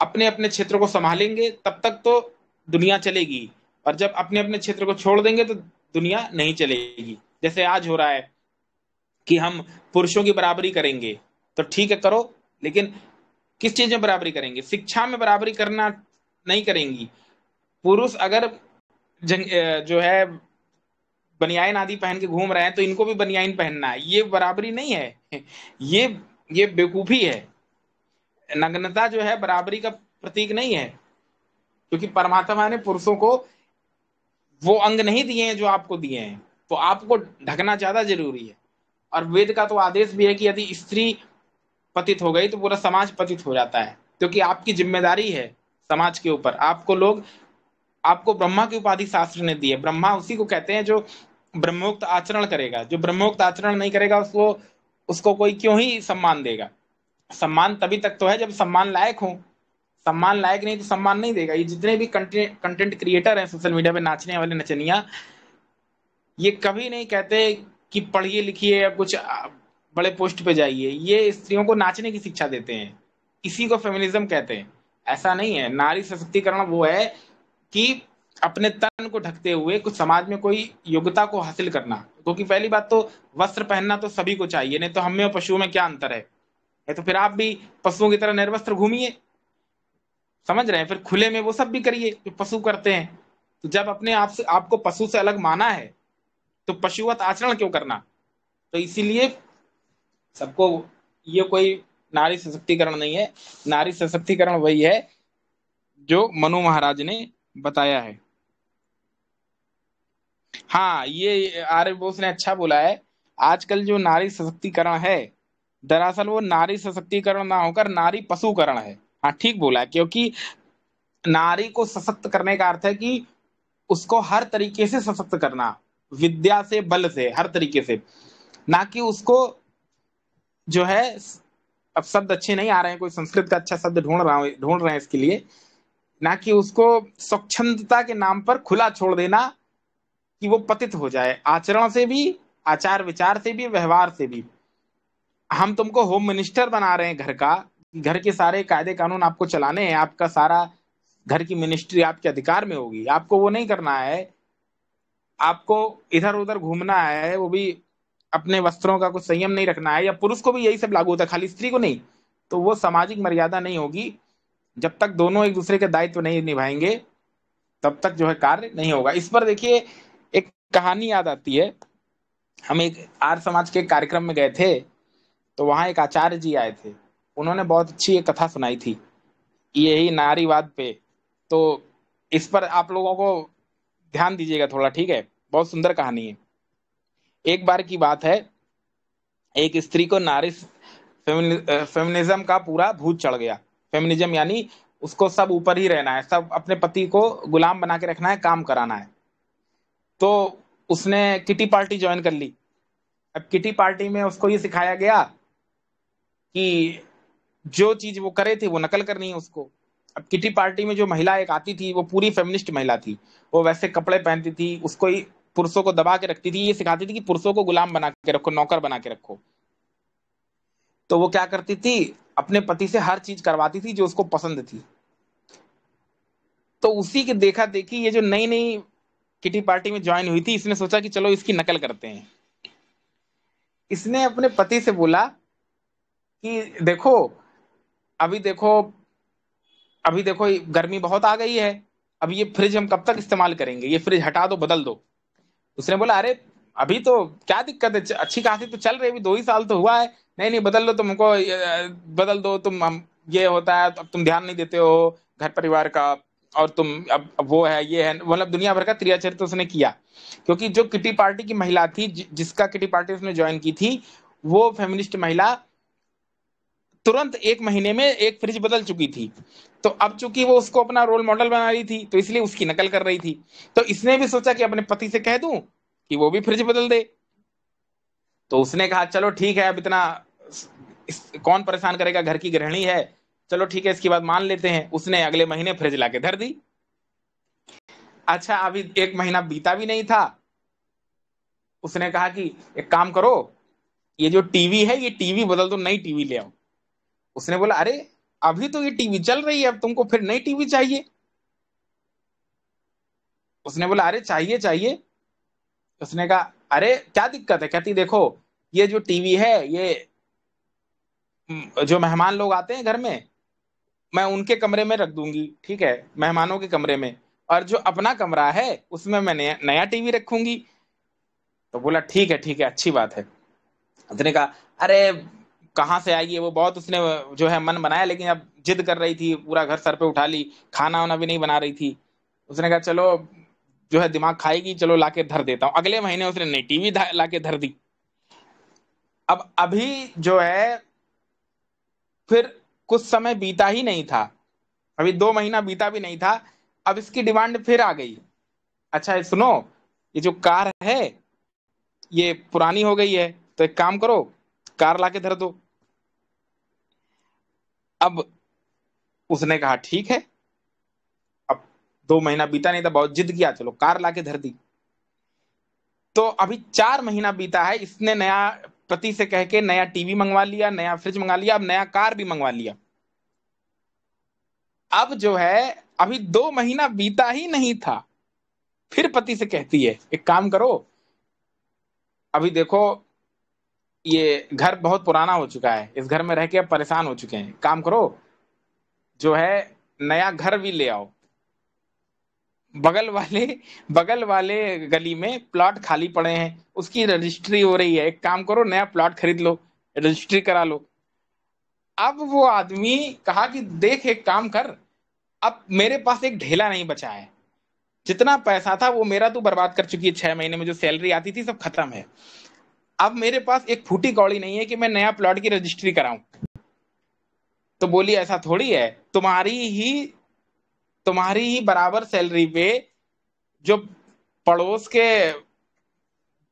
अपने अपने क्षेत्र को संभालेंगे तब तक तो दुनिया चलेगी, और जब अपने अपने क्षेत्र को छोड़ देंगे तो दुनिया नहीं चलेगी। जैसे आज हो रहा है कि हम पुरुषों की बराबरी करेंगे, तो ठीक है करो, लेकिन किस चीज में बराबरी करेंगे? शिक्षा में बराबरी करना नहीं करेंगी। पुरुष अगर जो है बनियाइन आदि पहन के घूम रहे हैं, तो इनको भी बनियाइन पहनना है, ये बराबरी नहीं है। ये बेवकूफी है। नग्नता जो है बराबरी का प्रतीक नहीं है। क्योंकि परमात्मा ने पुरुषों को वो अंग नहीं दिए हैं जो आपको दिए हैं, तो आपको ढकना ज्यादा जरूरी है। और वेद का तो आदेश भी है कि यदि स्त्री पतित हो गई तो पूरा समाज पतित हो जाता है, क्योंकि आपकी जिम्मेदारी है समाज के ऊपर। आपको ब्रह्मा की उपाधि शास्त्र ने दी है। ब्रह्मा उसी को कहते हैं जो ब्रह्मोक्त आचरण करेगा। जो ब्रह्मोक्त आचरण नहीं करेगा उसको उसको कोई क्यों ही सम्मान देगा। सम्मान तभी तक तो है जब सम्मान लायक हो। सम्मान लायक नहीं तो सम्मान नहीं देगा। ये जितने भी कंटेंट क्रिएटर हैं सोशल मीडिया पे, नाचने वाले नचनिया, ये कभी नहीं कहते कि पढ़िए लिखिए या कुछ बड़े पोस्ट पे जाइए। ये स्त्रियों को नाचने की शिक्षा देते हैं, इसी को फेमिनिज्म कहते हैं। ऐसा नहीं है। नारी सशक्तिकरण वो है कि अपने तन को ढकते हुए कुछ समाज में कोई योग्यता को हासिल करना। क्योंकि पहली बात तो वस्त्र पहनना तो सभी को चाहिए, नहीं तो हमें और पशुओं में क्या अंतर है? तो फिर आप भी पशुओं की तरह निर्वस्त्र घूमिए, समझ रहे हैं? फिर खुले में वो सब भी करिए जो पशु करते हैं। तो जब अपने आप से आपको पशु से अलग माना है तो पशुवत आचरण क्यों करना? तो इसीलिए सबको, ये कोई नारी सशक्तिकरण नहीं है। नारी सशक्तिकरण वही है जो मनु महाराज ने बताया है। हाँ, ये आर्य बोस ने अच्छा बोला है। आजकल जो नारी सशक्तिकरण है, दरअसल वो नारी सशक्तिकरण ना होकर नारी पशुकरण है। हाँ, ठीक बोला है। क्योंकि नारी को सशक्त करने का अर्थ है कि उसको हर तरीके से सशक्त करना, विद्या से, बल से, हर तरीके से। ना कि उसको जो है, अब शब्द अच्छे नहीं आ रहे हैं, कोई संस्कृत का अच्छा शब्द ढूंढ रहे हैं इसके लिए। ना कि उसको स्वच्छंदता के नाम पर खुला छोड़ देना कि वो पतित हो जाए, आचरण से भी, आचार विचार से भी, व्यवहार से भी। हम तुमको होम मिनिस्टर बना रहे हैं घर का, घर के सारे कायदे कानून आपको चलाने हैं, आपका सारा घर की मिनिस्ट्री आपके अधिकार में होगी, आपको वो नहीं करना है। आपको इधर उधर घूमना है, वो भी अपने वस्त्रों का कुछ संयम नहीं रखना है। या पुरुष को भी यही सब लागू होता है, खाली स्त्री को नहीं। तो वो सामाजिक मर्यादा नहीं होगी। जब तक दोनों एक दूसरे के दायित्व नहीं निभाएंगे तब तक जो है कार्य नहीं होगा। इस पर देखिए, एक कहानी याद आती है। हम एक आर्य समाज के कार्यक्रम में गए थे, तो वहां एक आचार्य जी आए थे। उन्होंने बहुत अच्छी एक कथा सुनाई थी यही नारीवाद पे। तो इस पर आप लोगों को ध्यान दीजिएगा थोड़ा, ठीक है? बहुत सुंदर कहानी है। एक बार की बात है, एक स्त्री को नारी फेमिनिज्म का पूरा भूत चढ़ गया। फेमिनिज्म यानी उसको सब ऊपर ही रहना है, सब अपने पति को गुलाम बना के रखना है, काम कराना है। तो उसने किटी पार्टी ज्वाइन कर ली। अब किटी पार्टी में उसको ये सिखाया गया कि जो चीज वो करे थे वो नकल करनी है उसको। अब किटी पार्टी में जो महिला एक आती थी वो पूरी फेमिनिस्ट महिला थी। वो वैसे कपड़े पहनती थी, उसको ही पुरुषों को दबा के रखती थी, ये सिखाती थी कि पुरुषों को गुलाम बना के रखो, नौकर बना के रखो। तो वो क्या करती थी, अपने पति से हर चीज करवाती थी जो उसको पसंद थी। तो उसी के देखा देखी ये जो नई नई किटी पार्टी में ज्वाइन हुई थी, इसने सोचा कि चलो इसकी नकल करते हैं। इसने अपने पति से बोला कि देखो, अभी देखो, अभी देखो गर्मी बहुत आ गई है, अब ये फ्रिज हम कब तक इस्तेमाल करेंगे, ये फ्रिज हटा दो, बदल दो। उसने बोला अरे अभी तो क्या दिक्कत है, अच्छी खासी तो चल रही है, अभी 2 ही साल तो हुआ है। नहीं नहीं, बदल लो, तुमको बदल दो तुम, हम ये होता है, अब तुम ध्यान नहीं देते हो घर परिवार का, और तुम अब वो है ये है, मतलब दुनिया भर का क्रिया चरित्र उसने किया। क्योंकि जो किटी पार्टी की महिला थी, जिसका किटी पार्टी उसने ज्वाइन की थी, वो फेमिनिस्ट महिला तुरंत 1 महीने में एक फ्रिज बदल चुकी थी। तो अब चूंकि वो उसको अपना रोल मॉडल बना रही थी, तो इसलिए उसकी नकल कर रही थी। तो इसने भी सोचा कि अपने पति से कह दूं कि वो भी फ्रिज बदल दे। तो उसने कहा चलो ठीक है, अब इतना कौन परेशान करेगा, घर की गृहिणी है, चलो ठीक है, इसकी बात मान लेते हैं। उसने अगले महीने फ्रिज लाके धर दी। अच्छा, अभी 1 महीना बीता भी नहीं था, उसने कहा कि एक काम करो, ये जो टीवी है ये टीवी बदल दो, नई टीवी ले आओ। उसने बोला अरे अभी तो ये टीवी चल रही है, अब तुमको फिर नई टीवी चाहिए? उसने बोला अरे चाहिए चाहिए। उसने कहा अरे क्या दिक्कत है? कहती देखो, ये जो टीवी है ये जो मेहमान लोग आते हैं घर में, मैं उनके कमरे में रख दूंगी, ठीक है, मेहमानों के कमरे में। और जो अपना कमरा है उसमें मैं नया नया टीवी रखूंगी। तो बोला ठीक है ठीक है, अच्छी बात है। उसने कहा अरे कहाँ से आएगी वो बहुत उसने जो है मन बनाया, लेकिन अब जिद कर रही थी, पूरा घर सर पे उठा ली, खाना वाना भी नहीं बना रही थी। उसने कहा चलो जो है दिमाग खाएगी, चलो लाके धर देता हूँ। अगले महीने उसने नई टीवी लाके धर दी। अब अभी जो है फिर कुछ समय बीता ही नहीं था, अभी 2 महीना बीता भी नहीं था, अब इसकी डिमांड फिर आ गई। अच्छा ये सुनो, ये जो कार है ये पुरानी हो गई है, तो एक काम करो कार लाके धर दो। अब उसने कहा ठीक है। अब 2 महीना बीता नहीं था, बहुत जिद किया, चलो कार लाके धर दी। तो अभी 4 महीना बीता है, इसने नया पति से कह के नया टीवी मंगवा लिया, नया फ्रिज मंगा लिया, अब नया कार भी मंगवा लिया। अब जो है अभी 2 महीना बीता ही नहीं था, फिर पति से कहती है एक काम करो, अभी देखो ये घर बहुत पुराना हो चुका है, इस घर में रह के अब परेशान हो चुके हैं, काम करो जो है नया घर भी ले आओ। बगल वाले बगल वाले गली में प्लॉट खाली पड़े हैं, उसकी रजिस्ट्री हो रही है, एक काम करो नया प्लॉट खरीद लो, रजिस्ट्री करा लो। अब वो आदमी कहा कि देख एक काम कर, अब मेरे पास एक ढेला नहीं बचा है, जितना पैसा था वो मेरा तू बर्बाद कर चुकी है, 6 महीने में जो सैलरी आती थी सब खत्म है। अब मेरे पास एक फूटी कौड़ी नहीं है कि मैं नया प्लॉट की रजिस्ट्री कराऊं। तो बोली ऐसा थोड़ी है, ही तुम्हारी ही बराबर सैलरी पे जो पड़ोस के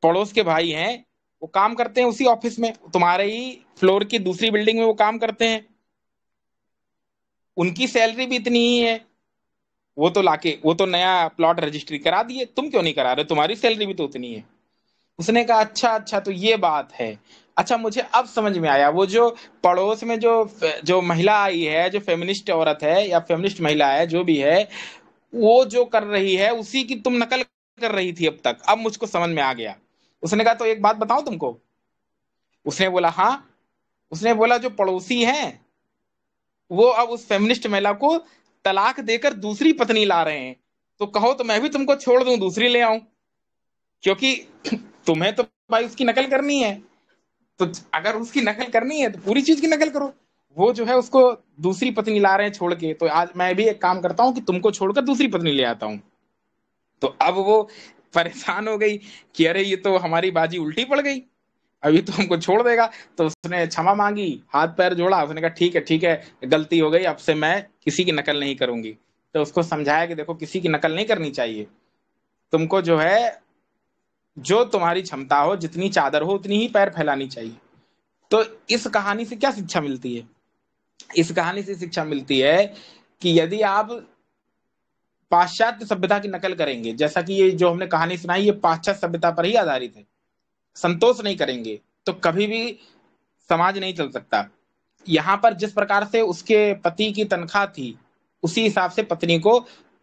पड़ोस के भाई हैं वो काम करते हैं उसी ऑफिस में, तुम्हारे ही फ्लोर की दूसरी बिल्डिंग में वो काम करते हैं, उनकी सैलरी भी इतनी ही है, वो तो नया प्लॉट रजिस्ट्री करा दिए, तुम क्यों नहीं करा रहे, तुम्हारी सैलरी भी तो उतनी है। उसने कहा अच्छा अच्छा तो ये बात है। अच्छा मुझे अब समझ में आया, वो जो पड़ोस में जो जो महिला आई है, जो फेमिनिस्ट औरत है या फेमिनिस्ट महिला है जो भी है, वो जो कर रही है उसी की तुम नकल कर रही थी अब तक, अब मुझको समझ में आ गया। उसने कहा तो एक बात बताऊं तुमको। उसने बोला हाँ। उसने बोला जो पड़ोसी हैं वो अब उस फेमिनिस्ट महिला को तलाक देकर दूसरी पत्नी ला रहे हैं, तो कहो तो मैं भी तुमको छोड़ दूं दूसरी ले आऊं, क्योंकि तुम्हें तो भाई उसकी नकल करनी है, तो अगर उसकी नकल करनी है तो पूरी चीज की नकल करो। वो जो है उसको दूसरी पत्नी ला रहे हैं छोड़ के, तो आज मैं भी एक काम करता हूँ कि तुमको छोड़कर दूसरी पत्नी ले आता हूँ। तो अब वो परेशान हो गई कि अरे ये तो हमारी बाजी उल्टी पड़ गई, अभी तो हमको छोड़ देगा। तो उसने क्षमा मांगी, हाथ पैर जोड़ा, उसने कहा ठीक है गलती हो गई, अब से मैं किसी की नकल नहीं करूंगी। तो उसको समझाया कि देखो किसी की नकल नहीं करनी चाहिए, तुमको जो है जो तुम्हारी क्षमता हो, जितनी चादर हो उतनी ही पैर फैलानी चाहिए। तो इस कहानी से क्या शिक्षा मिलती है? इस कहानी से शिक्षा मिलती है कि यदि आप पाश्चात्य सभ्यता की नकल करेंगे, जैसा कि ये जो हमने कहानी सुनाई ये पाश्चात्य सभ्यता पर ही आधारित है, संतोष नहीं करेंगे तो कभी भी समाज नहीं चल सकता। यहाँ पर जिस प्रकार से उसके पति की तनख्वाह थी उसी हिसाब से पत्नी को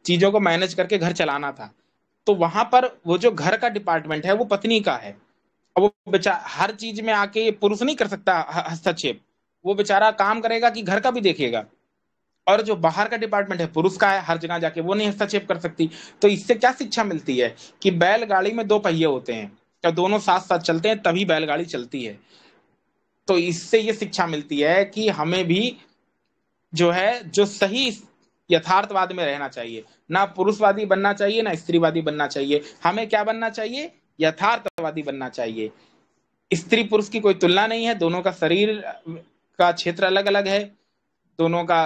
चीजों को मैनेज करके घर चलाना था, तो वहां पर वो जो घर का डिपार्टमेंट है वो पत्नी का है। अब वो बेचारा हर चीज में आके पुरुष नहीं कर सकता हस्तक्षेप, वो बेचारा काम करेगा कि घर का भी देखेगा, और जो बाहर का डिपार्टमेंट है पुरुष का है, हर जगह जाके वो नहीं हस्तक्षेप कर सकती। तो इससे क्या शिक्षा मिलती है कि बैलगाड़ी में 2 पहिए होते हैं, जब दोनों साथ साथ चलते हैं तभी बैलगाड़ी चलती है। तो इससे ये शिक्षा मिलती है कि हमें भी जो है जो सही यथार्थवाद में रहना चाहिए, ना पुरुषवादी बनना चाहिए ना स्त्रीवादी बनना चाहिए, हमें क्या बनना चाहिए, यथार्थवादी बनना चाहिए। स्त्री पुरुष की कोई तुलना नहीं है, दोनों का शरीर का क्षेत्र अलग अलग है, दोनों का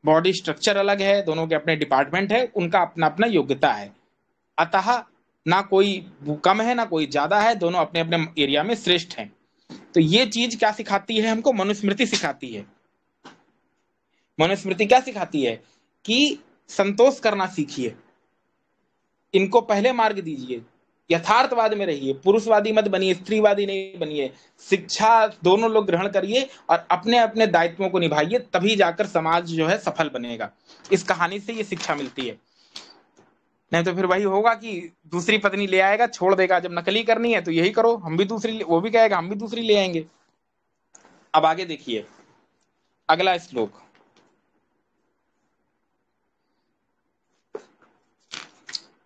बॉडी स्ट्रक्चर अलग है, दोनों के अपने डिपार्टमेंट है, उनका अपना अपना योग्यता है। अतः ना कोई कम है ना कोई ज्यादा है, दोनों अपने अपने एरिया में श्रेष्ठ हैं। तो ये चीज क्या सिखाती है हमको, मनुस्मृति सिखाती है। मनुस्मृति क्या सिखाती है कि संतोष करना सीखिए, इनको पहले मार्ग दीजिए, यथार्थवाद में रहिए, पुरुषवादी मत बनिए, स्त्रीवादी नहीं बनिए, शिक्षा दोनों लोग ग्रहण करिए और अपने अपने दायित्वों को निभाइए, तभी जाकर समाज जो है सफल बनेगा। इस कहानी से ये शिक्षा मिलती है। नहीं तो फिर वही होगा कि दूसरी पत्नी ले आएगा छोड़ देगा, जब नकली करनी है तो यही करो, हम भी दूसरी, वो भी कहेगा हम भी दूसरी ले आएंगे। अब आगे देखिए अगला श्लोक।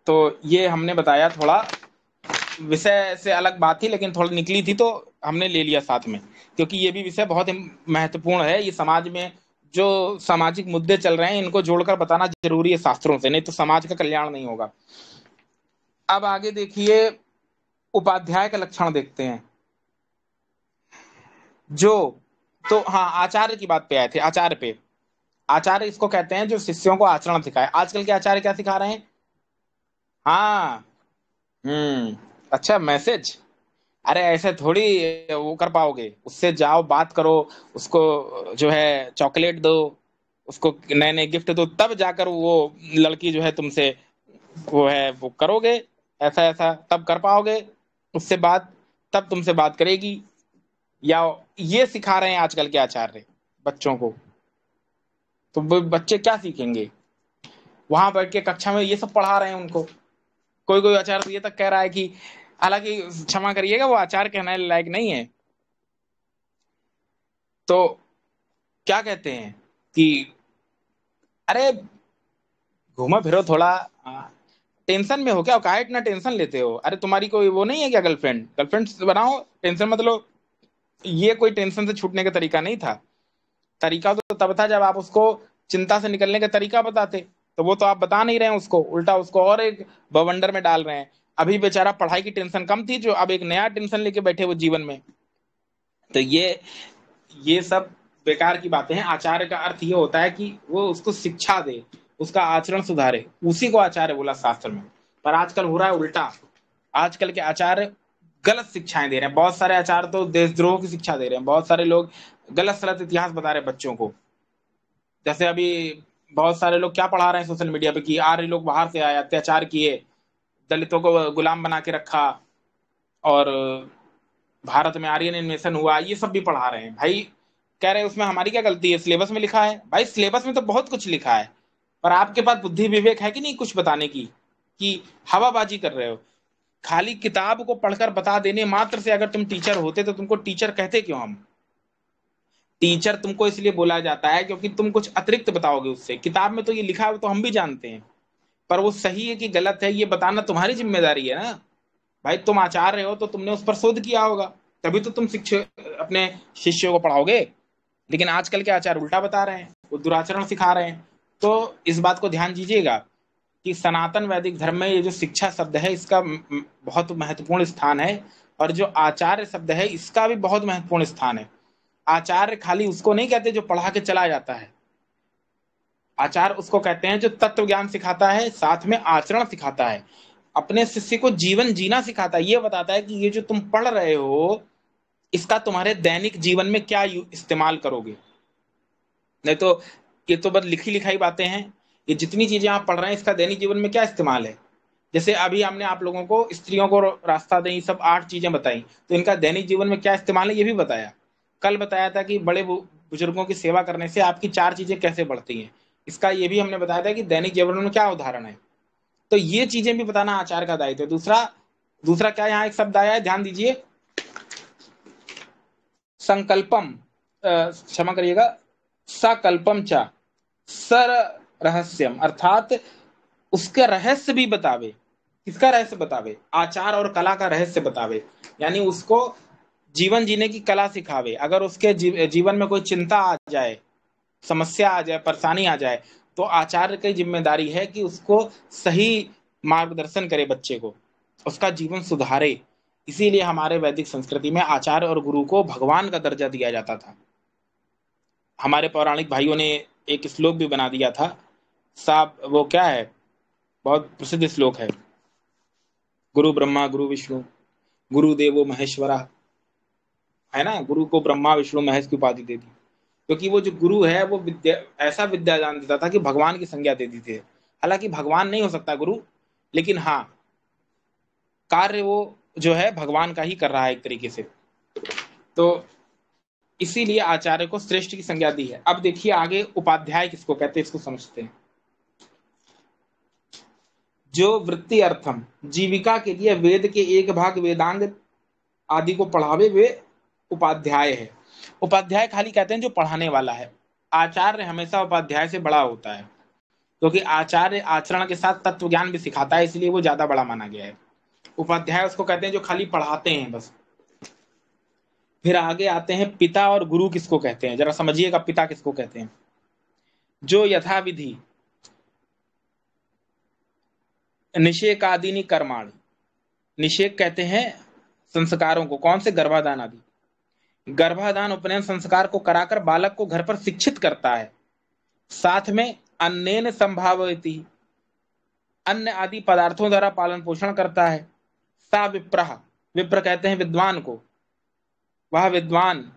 तो ये हमने बताया थोड़ा विषय से अलग बात थी, लेकिन थोड़ी निकली थी तो हमने ले लिया साथ में, क्योंकि ये भी विषय बहुत ही महत्वपूर्ण है। ये समाज में जो सामाजिक मुद्दे चल रहे हैं इनको जोड़कर बताना जरूरी है शास्त्रों से, नहीं तो समाज का कल्याण नहीं होगा। अब आगे देखिए, उपाध्याय का लक्षण देखते हैं। जो तो हाँ, आचार्य की बात पे आए थे। आचार्य पे, आचार्य इसको कहते हैं जो शिष्यों को आचरण सिखाए। आजकल के आचार्य क्या सिखा रहे हैं? हाँ। अच्छा, मैसेज। अरे ऐसे थोड़ी वो कर पाओगे, उससे जाओ बात करो, उसको जो है चॉकलेट दो, उसको नए नए गिफ्ट दो, तब जाकर वो लड़की जो है तुमसे वो है वो करोगे, ऐसा ऐसा तब कर पाओगे उससे बात, तब तुमसे बात करेगी। या ये सिखा रहे हैं आजकल के आचार्य बच्चों को, तो बच्चे क्या सीखेंगे? वहां बैठ के कक्षा में ये सब पढ़ा रहे हैं उनको। कोई कोई आचार्य तो ये तक कह रहा है कि, हालांकि क्षमा करिएगा वो आचार्य कहने लायक नहीं है, तो क्या कहते हैं कि अरे घूमो फिरो थोड़ा, टेंशन में हो क्या, काहे इतना टेंशन लेते हो? अरे तुम्हारी कोई वो नहीं है क्या गर्लफ्रेंड? गर्लफ्रेंड बनाओ, टेंशन मत लो। ये कोई टेंशन से छूटने का तरीका नहीं था। तरीका तो तब था जब आप उसको चिंता से निकलने का तरीका बताते, तो वो तो आप बता नहीं रहे हैं उसको, उल्टा उसको और एक बवंडर में डाल रहे हैं। अभी बेचारा पढ़ाई की टेंशन कम थी, जो अब एक नया टेंशन लेके बैठे वो जीवन में। तो ये सब बेकार की बातें हैं। आचार्य का अर्थ ये होता है कि वो उसको शिक्षा दे, उसका आचरण सुधारे, उसी को आचार्य बोला शास्त्र में। पर आजकल हो रहा है उल्टा। आजकल के आचार्य गलत शिक्षाएं दे रहे हैं। बहुत सारे आचार्य तो देशद्रोह की शिक्षा दे रहे हैं। बहुत सारे लोग गलत सलत इतिहास बता रहे हैं बच्चों को। जैसे अभी बहुत सारे लोग क्या पढ़ा रहे हैं सोशल मीडिया पे कि आर्य लोग बाहर से आए, अत्याचार किए, दलितों को गुलाम बना के रखा, और भारत में आर्यन इन्वेशन हुआ, ये सब भी पढ़ा रहे हैं। भाई कह रहे हैं उसमें हमारी क्या गलती है? सिलेबस में लिखा है। भाई सिलेबस में तो बहुत कुछ लिखा है, पर आपके पास बुद्धि विवेक है कि नहीं कुछ बताने की, कि हवाबाजी कर रहे हो? खाली किताब को पढ़कर बता देने मात्र से अगर तुम टीचर होते तो तुमको टीचर कहते क्यों? हम टीचर तुमको इसलिए बोला जाता है क्योंकि तुम कुछ अतिरिक्त बताओगे उससे। किताब में तो ये लिखा है, वो तो हम भी जानते हैं, पर वो सही है कि गलत है ये बताना तुम्हारी जिम्मेदारी है ना। भाई तुम आचार्य हो तो तुमने उस पर शोध किया होगा, तभी तो तुम शिक्षक अपने शिष्यों को पढ़ाओगे। लेकिन आजकल के आचार्य उल्टा बता रहे हैं, वो दुराचरण सिखा रहे हैं। तो इस बात को ध्यान दीजिएगा कि सनातन वैदिक धर्म में ये जो शिक्षा शब्द है इसका बहुत महत्वपूर्ण स्थान है, और जो आचार्य शब्द है इसका भी बहुत महत्वपूर्ण स्थान है। आचार्य खाली उसको नहीं कहते जो पढ़ा के चला जाता है। आचार्य उसको कहते हैं जो तत्व ज्ञान सिखाता है, साथ में आचरण सिखाता है, अपने शिष्य को जीवन जीना सिखाता है। ये बताता है कि ये जो तुम पढ़ रहे हो इसका तुम्हारे दैनिक जीवन में क्या इस्तेमाल करोगे। नहीं तो ये तो बस लिखी लिखाई बातें हैं। ये जितनी चीजें आप पढ़ रहे हैं इसका दैनिक जीवन में क्या इस्तेमाल है? जैसे अभी हमने आप लोगों को स्त्रियों को रास्ता दें, सब 8 चीजें बताई, तो इनका दैनिक जीवन में क्या इस्तेमाल है ये भी बताया। कल बताया था कि बड़े बुजुर्गों की सेवा करने से आपकी 4 चीजें कैसे बढ़ती हैं, इसका ये भी हमने बताया था कि दैनिक जीवन में क्या उदाहरण है। तो ये चीजें भी बताना आचार्य का दायित्व है। दूसरा दूसरा क्या यहाँ एक शब्द आया है, ध्यान दीजिए, संकल्पम, क्षमा करिएगा, सकल्पम चा सर रहस्यम, अर्थात उसका रहस्य भी बतावे। किसका रहस्य बतावे? आचार और कला का रहस्य बतावे, यानी उसको जीवन जीने की कला सिखावे। अगर उसके जीवन में कोई चिंता आ जाए, समस्या आ जाए, परेशानी आ जाए, तो आचार्य की जिम्मेदारी है कि उसको सही मार्गदर्शन करे, बच्चे को उसका जीवन सुधारे। इसीलिए हमारे वैदिक संस्कृति में आचार्य और गुरु को भगवान का दर्जा दिया जाता था। हमारे पौराणिक भाइयों ने एक श्लोक भी बना दिया था साहब, वो क्या है, बहुत प्रसिद्ध श्लोक है, गुरु ब्रह्मा गुरु विष्णु गुरु देवो महेश्वरा, है ना। गुरु को ब्रह्मा विष्णु महेश की उपाधि दे दी, क्योंकि वो जो गुरु है वो विद्या, ऐसा विद्या दान देता था कि भगवान की संज्ञा दे दी थी। हालांकि भगवान नहीं हो सकता गुरु, लेकिन हाँ कार्य वो जो है भगवान का ही कर रहा है एक तरीके से। तो इसीलिए आचार्य को श्रेष्ठ की संज्ञा दी है। अब देखिए आगे उपाध्याय किसको कहते हैं, इसको समझते हैं। जो वृत्ति अर्थम, जीविका के लिए वेद के एक भाग वेदांग आदि को पढ़ावे, वे उपाध्याय है। उपाध्याय खाली कहते हैं जो पढ़ाने वाला है। आचार्य हमेशा उपाध्याय से बड़ा होता है, क्योंकि आचार्य आचरण के साथ तत्व ज्ञान भी सिखाता है, इसलिए वो ज्यादा बड़ा माना गया है। उपाध्याय उसको कहते हैं जो खाली पढ़ाते हैं बस। फिर आगे आते हैं पिता और गुरु किसको कहते हैं, जरा समझिएगा पिता किसको कहते हैं। जो यथाविधि निषेकादीनि कर्माणि, निषेक कहते हैं संस्कारों को, कौन से, गर्भाधान आदि, गर्भाधान उपनयन संस्कार को कराकर बालक को घर पर शिक्षित करता है, साथ में अन्नेन संभावयति, अन्न आदि पदार्थों द्वारा पालन पोषण करता है। सा विप्रः, विप्र कहते हैं विद्वान को, वह विद्वान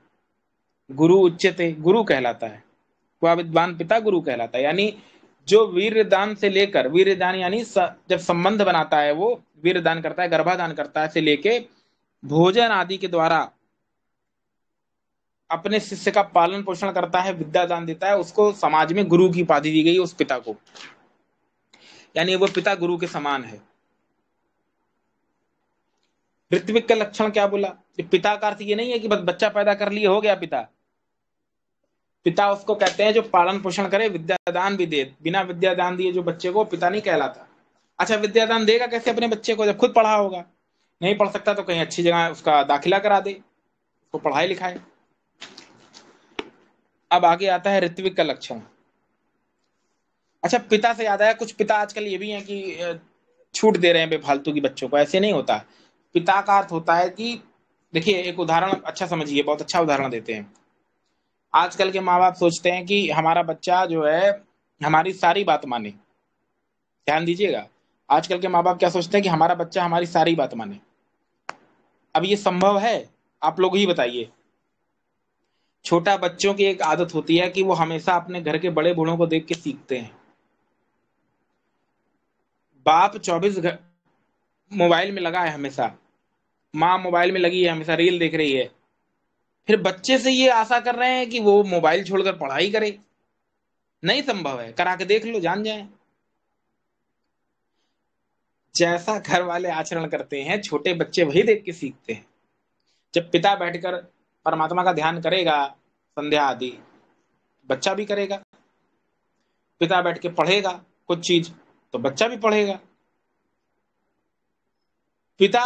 गुरु उच्यते, गुरु कहलाता है, वह विद्वान पिता गुरु कहलाता है। यानी जो वीर्यदान से लेकर, वीर्यदान यानी जब संबंध बनाता है वो वीर्यदान करता है, गर्भाधान करता है, से लेके भोजन आदि के द्वारा अपने शिष्य का पालन पोषण करता है, विद्यादान देता है, उसको समाज में गुरु की उपाधि दी गई उस पिता को, यानी वो पिता गुरु के समान है। ऋत्विक का लक्षण क्या बोला, पिता का अर्थ ये नहीं है कि बस बच्चा पैदा कर लिए हो गया पिता। पिता उसको कहते हैं जो पालन पोषण करे, विद्यादान भी दे, बिना विद्यादान दिए जो बच्चे को पिता नहीं कहलाता। अच्छा, विद्यादान देगा कैसे अपने बच्चे को, जब खुद पढ़ा होगा, नहीं पढ़ सकता तो कहीं अच्छी जगह उसका दाखिला करा दे, उसको पढ़ाई लिखाए। अब आगे आता है ऋत्विक का लक्षण। अच्छा, पिता से याद आया, कुछ पिता आजकल ये भी हैं कि छूट दे रहे हैं बेफालतू की बच्चों को, ऐसे नहीं होता। पिता का अर्थ होता है कि देखिए, एक उदाहरण अच्छा समझिए, बहुत अच्छा उदाहरण देते हैं। आजकल के माँ बाप सोचते हैं कि हमारा बच्चा जो है हमारी सारी बात माने। ध्यान दीजिएगा, आजकल के माँ बाप क्या सोचते हैं कि हमारा बच्चा हमारी सारी बात माने। अब ये संभव है? आप लोग ही बताइए। छोटा बच्चों की एक आदत होती है कि वो हमेशा अपने घर के बड़े बूढ़ों को देख के सीखते हैं। बाप 24 मोबाइल में लगा है हमेशा, माँ मोबाइल में लगी है हमेशा, रील देख रही है, फिर बच्चे से ये आशा कर रहे हैं कि वो मोबाइल छोड़कर पढ़ाई करे। नहीं संभव है, करा के देख लो, जान जाए। जैसा घर वाले आचरण करते हैं, छोटे बच्चे वही देख के सीखते हैं। जब पिता बैठकर परमात्मा का ध्यान करेगा, संध्या आदि, बच्चा भी करेगा। पिता बैठ के पढ़ेगा कुछ चीज तो बच्चा भी पढ़ेगा। पिता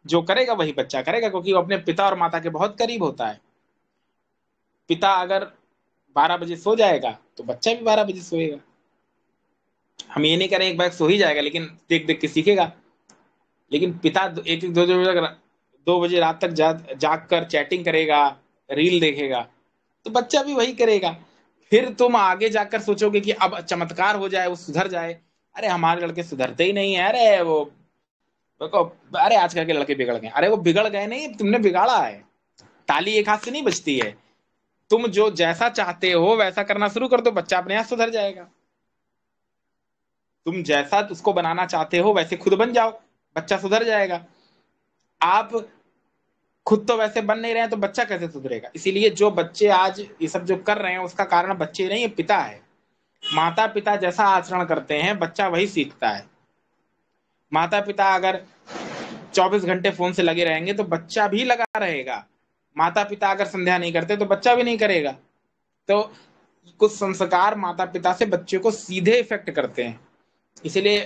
जो करेगा वही बच्चा करेगा, क्योंकि वो अपने पिता और माता के बहुत करीब होता है। पिता अगर 12 बजे सो जाएगा तो बच्चा भी 12 बजे सोएगा। हम ये नहीं करें एक बार सो ही जाएगा, लेकिन देख देख के सीखेगा। लेकिन पिता एक एक 2 बजे रात तक जाग कर चैटिंग करेगा, रील देखेगा, तो बच्चा भी वही करेगा। फिर तुम आगे जाकर सोचोगे कि अब चमत्कार हो जाए, वो सुधर जाए। अरे हमारे लड़के सुधरते ही नहीं है। अरे वो अरे आजकल के लड़के बिगड़ गए। अरे वो बिगड़ गए नहीं, तुमने बिगाड़ा है। ताली एक हाथ से नहीं बजती है। तुम जो जैसा चाहते हो वैसा करना शुरू कर दो, बच्चा अपने आप सुधर जाएगा। तुम जैसा उसको बनाना चाहते हो वैसे खुद बन जाओ, बच्चा सुधर जाएगा। आप खुद तो वैसे बन नहीं रहे हैं तो बच्चा कैसे सुधरेगा। इसीलिए जो बच्चे आज ये सब जो कर रहे हैं उसका कारण बच्चे नहीं है, पिता है। माता पिता जैसा आचरण करते हैं बच्चा वही सीखता है। माता पिता अगर 24 घंटे फोन से लगे रहेंगे तो बच्चा भी लगा रहेगा। माता पिता अगर संध्या नहीं करते तो बच्चा भी नहीं करेगा। तो कुछ संस्कार माता पिता से बच्चे को सीधे इफेक्ट करते हैं। इसीलिए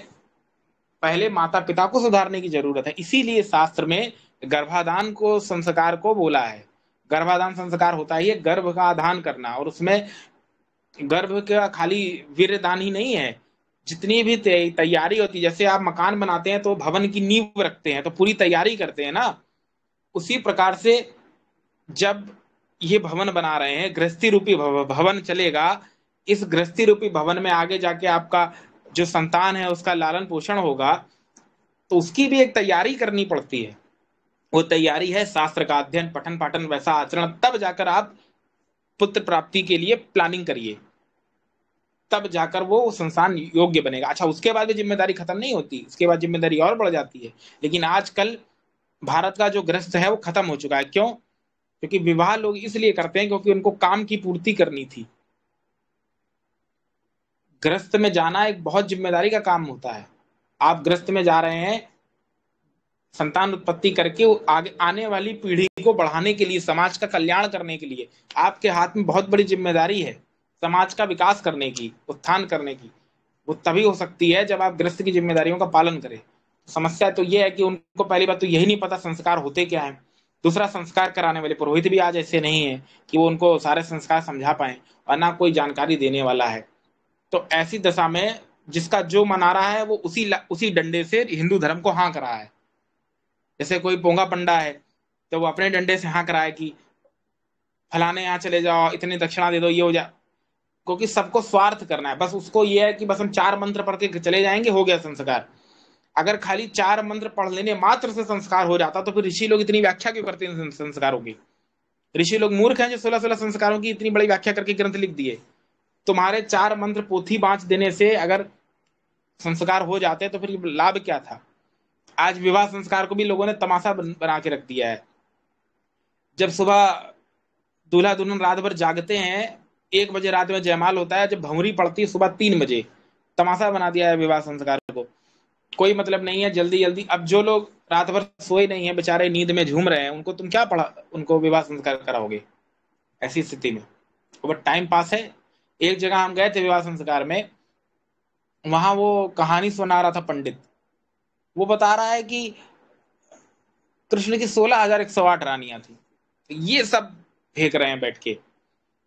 पहले माता पिता को सुधारने की जरूरत है। इसीलिए शास्त्र में गर्भाधान को संस्कार को बोला है। गर्भाधान संस्कार होता है ये गर्भ का आधान करना, और उसमें गर्भ का खाली वीर्यदान ही नहीं है, जितनी भी तैयारी होती है। जैसे आप मकान बनाते हैं तो भवन की नींव रखते हैं तो पूरी तैयारी करते हैं ना, उसी प्रकार से जब ये भवन बना रहे हैं, गृहस्थी रूपी भवन चलेगा, इस गृहस्थी रूपी भवन में आगे जाके आपका जो संतान है उसका लालन पोषण होगा, तो उसकी भी एक तैयारी करनी पड़ती है। वो तैयारी है शास्त्र का अध्ययन, पठन पाठन, वैसा आचरण, तब जाकर आप पुत्र प्राप्ति के लिए प्लानिंग करिए, तब जाकर वो संतान योग्य बनेगा। अच्छा, उसके बाद भी जिम्मेदारी खत्म नहीं होती, उसके बाद जिम्मेदारी और बढ़ जाती है। लेकिन आजकल भारत का जो गृहस्थ है वो खत्म हो चुका है। क्यों? क्योंकि विवाह लोग इसलिए करते हैं क्योंकि उनको काम की पूर्ति करनी थी। गृहस्थ में जाना एक बहुत जिम्मेदारी का काम होता है। आप गृहस्थ में जा रहे हैं संतान उत्पत्ति करके आगे आने वाली पीढ़ी को बढ़ाने के लिए, समाज का कल्याण करने के लिए। आपके हाथ में बहुत बड़ी जिम्मेदारी है समाज का विकास करने की, उत्थान करने की। वो तभी हो सकती है जब आप गृहस्थ की जिम्मेदारियों का पालन करें। समस्या तो ये है कि उनको पहली बात तो यही नहीं पता संस्कार होते क्या है। दूसरा, संस्कार कराने वाले पुरोहित भी आज ऐसे नहीं है कि वो उनको सारे संस्कार समझा पाए, और ना कोई जानकारी देने वाला है। तो ऐसी दशा में जिसका जो मना रहा है वो उसी डंडे से हिंदू धर्म को हाँक रहा है। जैसे कोई पोंगा पंडा है तो वो अपने डंडे से हाँक रहा है कि फलाने यहाँ चले जाओ, इतनी दक्षिणा दे दो, ये हो जा, क्योंकि सबको स्वार्थ करना है। बस उसको ये है कि बस हम 4 मंत्र पढ़ के चले जाएंगे, हो गया संस्कार। अगर खाली 4 मंत्र पढ़ लेने मात्र से संस्कार हो जाता तो फिर ऋषि लोग इतनी व्याख्या क्यों करते हैं संस्कारों की? ऋषि लोग मूर्ख हैं जो 16-16 संस्कारों की इतनी बड़ी व्याख्या करके ग्रंथ लिख दिए। तुम्हारे 4 मंत्र पोथी बांच देने से अगर संस्कार हो जाते तो फिर लाभ क्या था? आज विवाह संस्कार को भी लोगों ने तमाशा बना के रख दिया है। जब सुबह दूल्हा दुल्हन रात भर जागते हैं, 1 बजे रात में जयमाल होता है, जब भंवरी पड़ती है सुबह 3 बजे, तमाशा बना दिया है विवाह संस्कार को। कोई मतलब नहीं है, जल्दी जल्दी। अब जो लोग रात भर सोए नहीं है, बेचारे नींद में झूम रहे हैं, उनको तुम क्या पढ़ा, उनको विवाह संस्कार कराओगे ऐसी स्थिति में? वो टाइम पास है। एक जगह हम गए थे विवाह संस्कार में, वहां वो कहानी सुना रहा था पंडित। वो बता रहा है कि कृष्ण की 16,108 रानियां थी। ये सब फेंक रहे हैं बैठ के।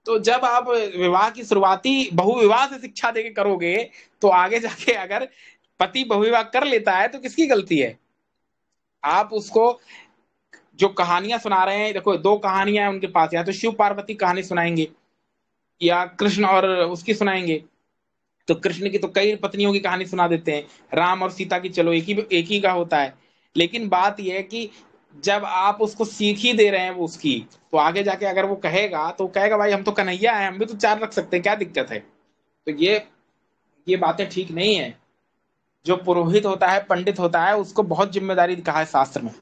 तो जब आप विवाह की शुरुआती बहुविवाह से शिक्षा देके करोगे, तो आगे जाके अगर पति बहुविवाह कर लेता है तो किसकी गलती है? आप उसको जो कहानियां सुना रहे हैं, देखो 2 कहानियां हैं उनके पास, या तो शिव पार्वती कहानी सुनाएंगे या कृष्ण और उसकी सुनाएंगे। तो कृष्ण की तो कई पत्नियों की कहानी सुना देते हैं, राम और सीता की चलो एक ही का होता है। लेकिन बात यह है कि जब आप उसको सीख ही दे रहे हैं वो उसकी, तो आगे जाके अगर वो कहेगा तो कहेगा भाई हम तो कन्हैया है, हम भी तो 4 रख सकते हैं, क्या दिक्कत है? तो ये बातें ठीक नहीं है। जो पुरोहित होता है, पंडित होता है, उसको बहुत जिम्मेदारी कहा है शास्त्र में।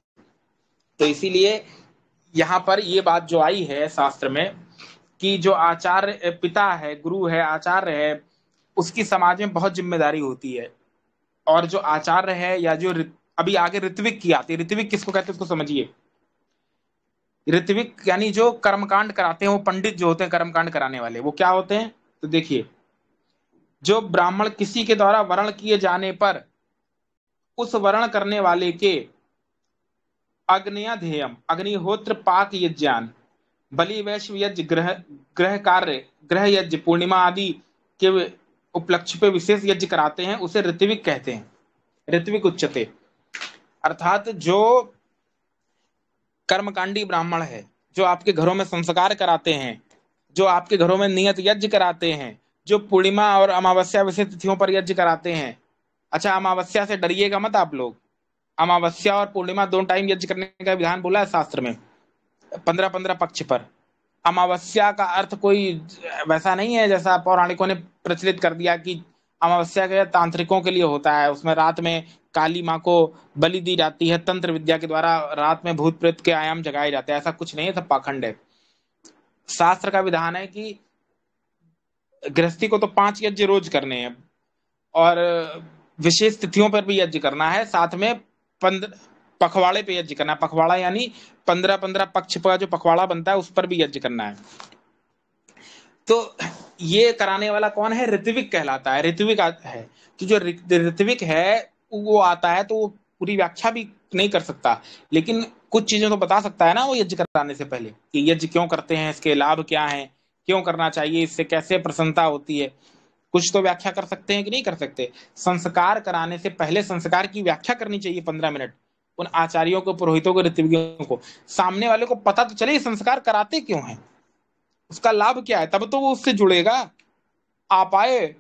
तो इसीलिए यहाँ पर ये बात जो आई है शास्त्र में कि जो आचार्य पिता है, गुरु है, आचार्य है, उसकी समाज में बहुत जिम्मेदारी होती है। और जो आचार्य है या जो अभी आगे ऋत्विक की आती है, ऋत्विक किसको कहते हैं उसको समझिए। ऋत्विक यानी जो कर्मकांड कराते हैं, वो पंडित जो होते हैं कर्मकांड कराने वाले, वो क्या होते हैं? तो देखिए, जो ब्राह्मण किसी के द्वारा वर्ण किए जाने पर उस वर्ण करने वाले के अग्नयध्येयम अग्निहोत्र पाक यज्ञान बलि वैश्व यज्ञ ग्रह कार्य ग्रह यज्ञ पूर्णिमा आदि के उपलक्ष्य पे विशेष यज्ञ कराते हैं, उसे ऋत्विक कहते हैं। ऋत्विक उच्चते, अर्थात जो कर्मकांडी ब्राह्मण है, जो आपके घरों में संस्कार कराते हैं, जो आपके घरों में नियत यज्ञ कराते हैं, जो पूर्णिमा और अमावस्या विशेष तिथियों पर यज्ञ कराते हैं। अच्छा, अमावस्या से डरिएगा मत आप लोग। अमावस्या और पूर्णिमा 2 टाइम यज्ञ करने का विधान बोला है शास्त्र में, 15-15 पक्ष पर। अमावस्या का अर्थ कोई वैसा नहीं है जैसा पौराणिकों ने प्रचलित कर दिया कि अमावस्या के तांत्रिकों के लिए होता है, उसमें रात में काली माँ को बलि दी जाती है, तंत्र विद्या के द्वारा रात में भूत प्रेत के आयाम जगाए जाते हैं। ऐसा कुछ नहीं है, सब पाखंड है। शास्त्र का विधान है कि गृहस्थी को तो 5 यज्ञ रोज करने हैं, और विशेष तिथियों पर भी यज्ञ करना है, साथ में 15 पखवाड़े पे यज्ञ करना है। पखवाड़ा यानी 15-15 पक्ष पर जो पखवाड़ा बनता है उस पर भी यज्ञ करना है। तो ये कराने वाला कौन है? ऋत्विक कहलाता है। ऋत्विक है कि जो ऋत्विक है वो आता है तो वो पूरी व्याख्या भी नहीं कर सकता, लेकिन कुछ चीजें तो बता सकता है ना वो यज्ञ कराने से पहले, कि यज्ञ क्यों करते हैं, इसके लाभ क्या हैं, क्यों करना चाहिए, इससे कैसे प्रसन्नता होती है। कुछ तो व्याख्या कर सकते हैं कि नहीं कर सकते? संस्कार कराने से पहले संस्कार की व्याख्या करनी चाहिए 15 मिनट, उन आचार्यों को, पुरोहितों को, ऋत्विकों को। सामने वाले को पता तो चले संस्कार कराते क्यों हैं, उसका लाभ क्या है, तब तो वो उससे जुड़ेगा। आप आए,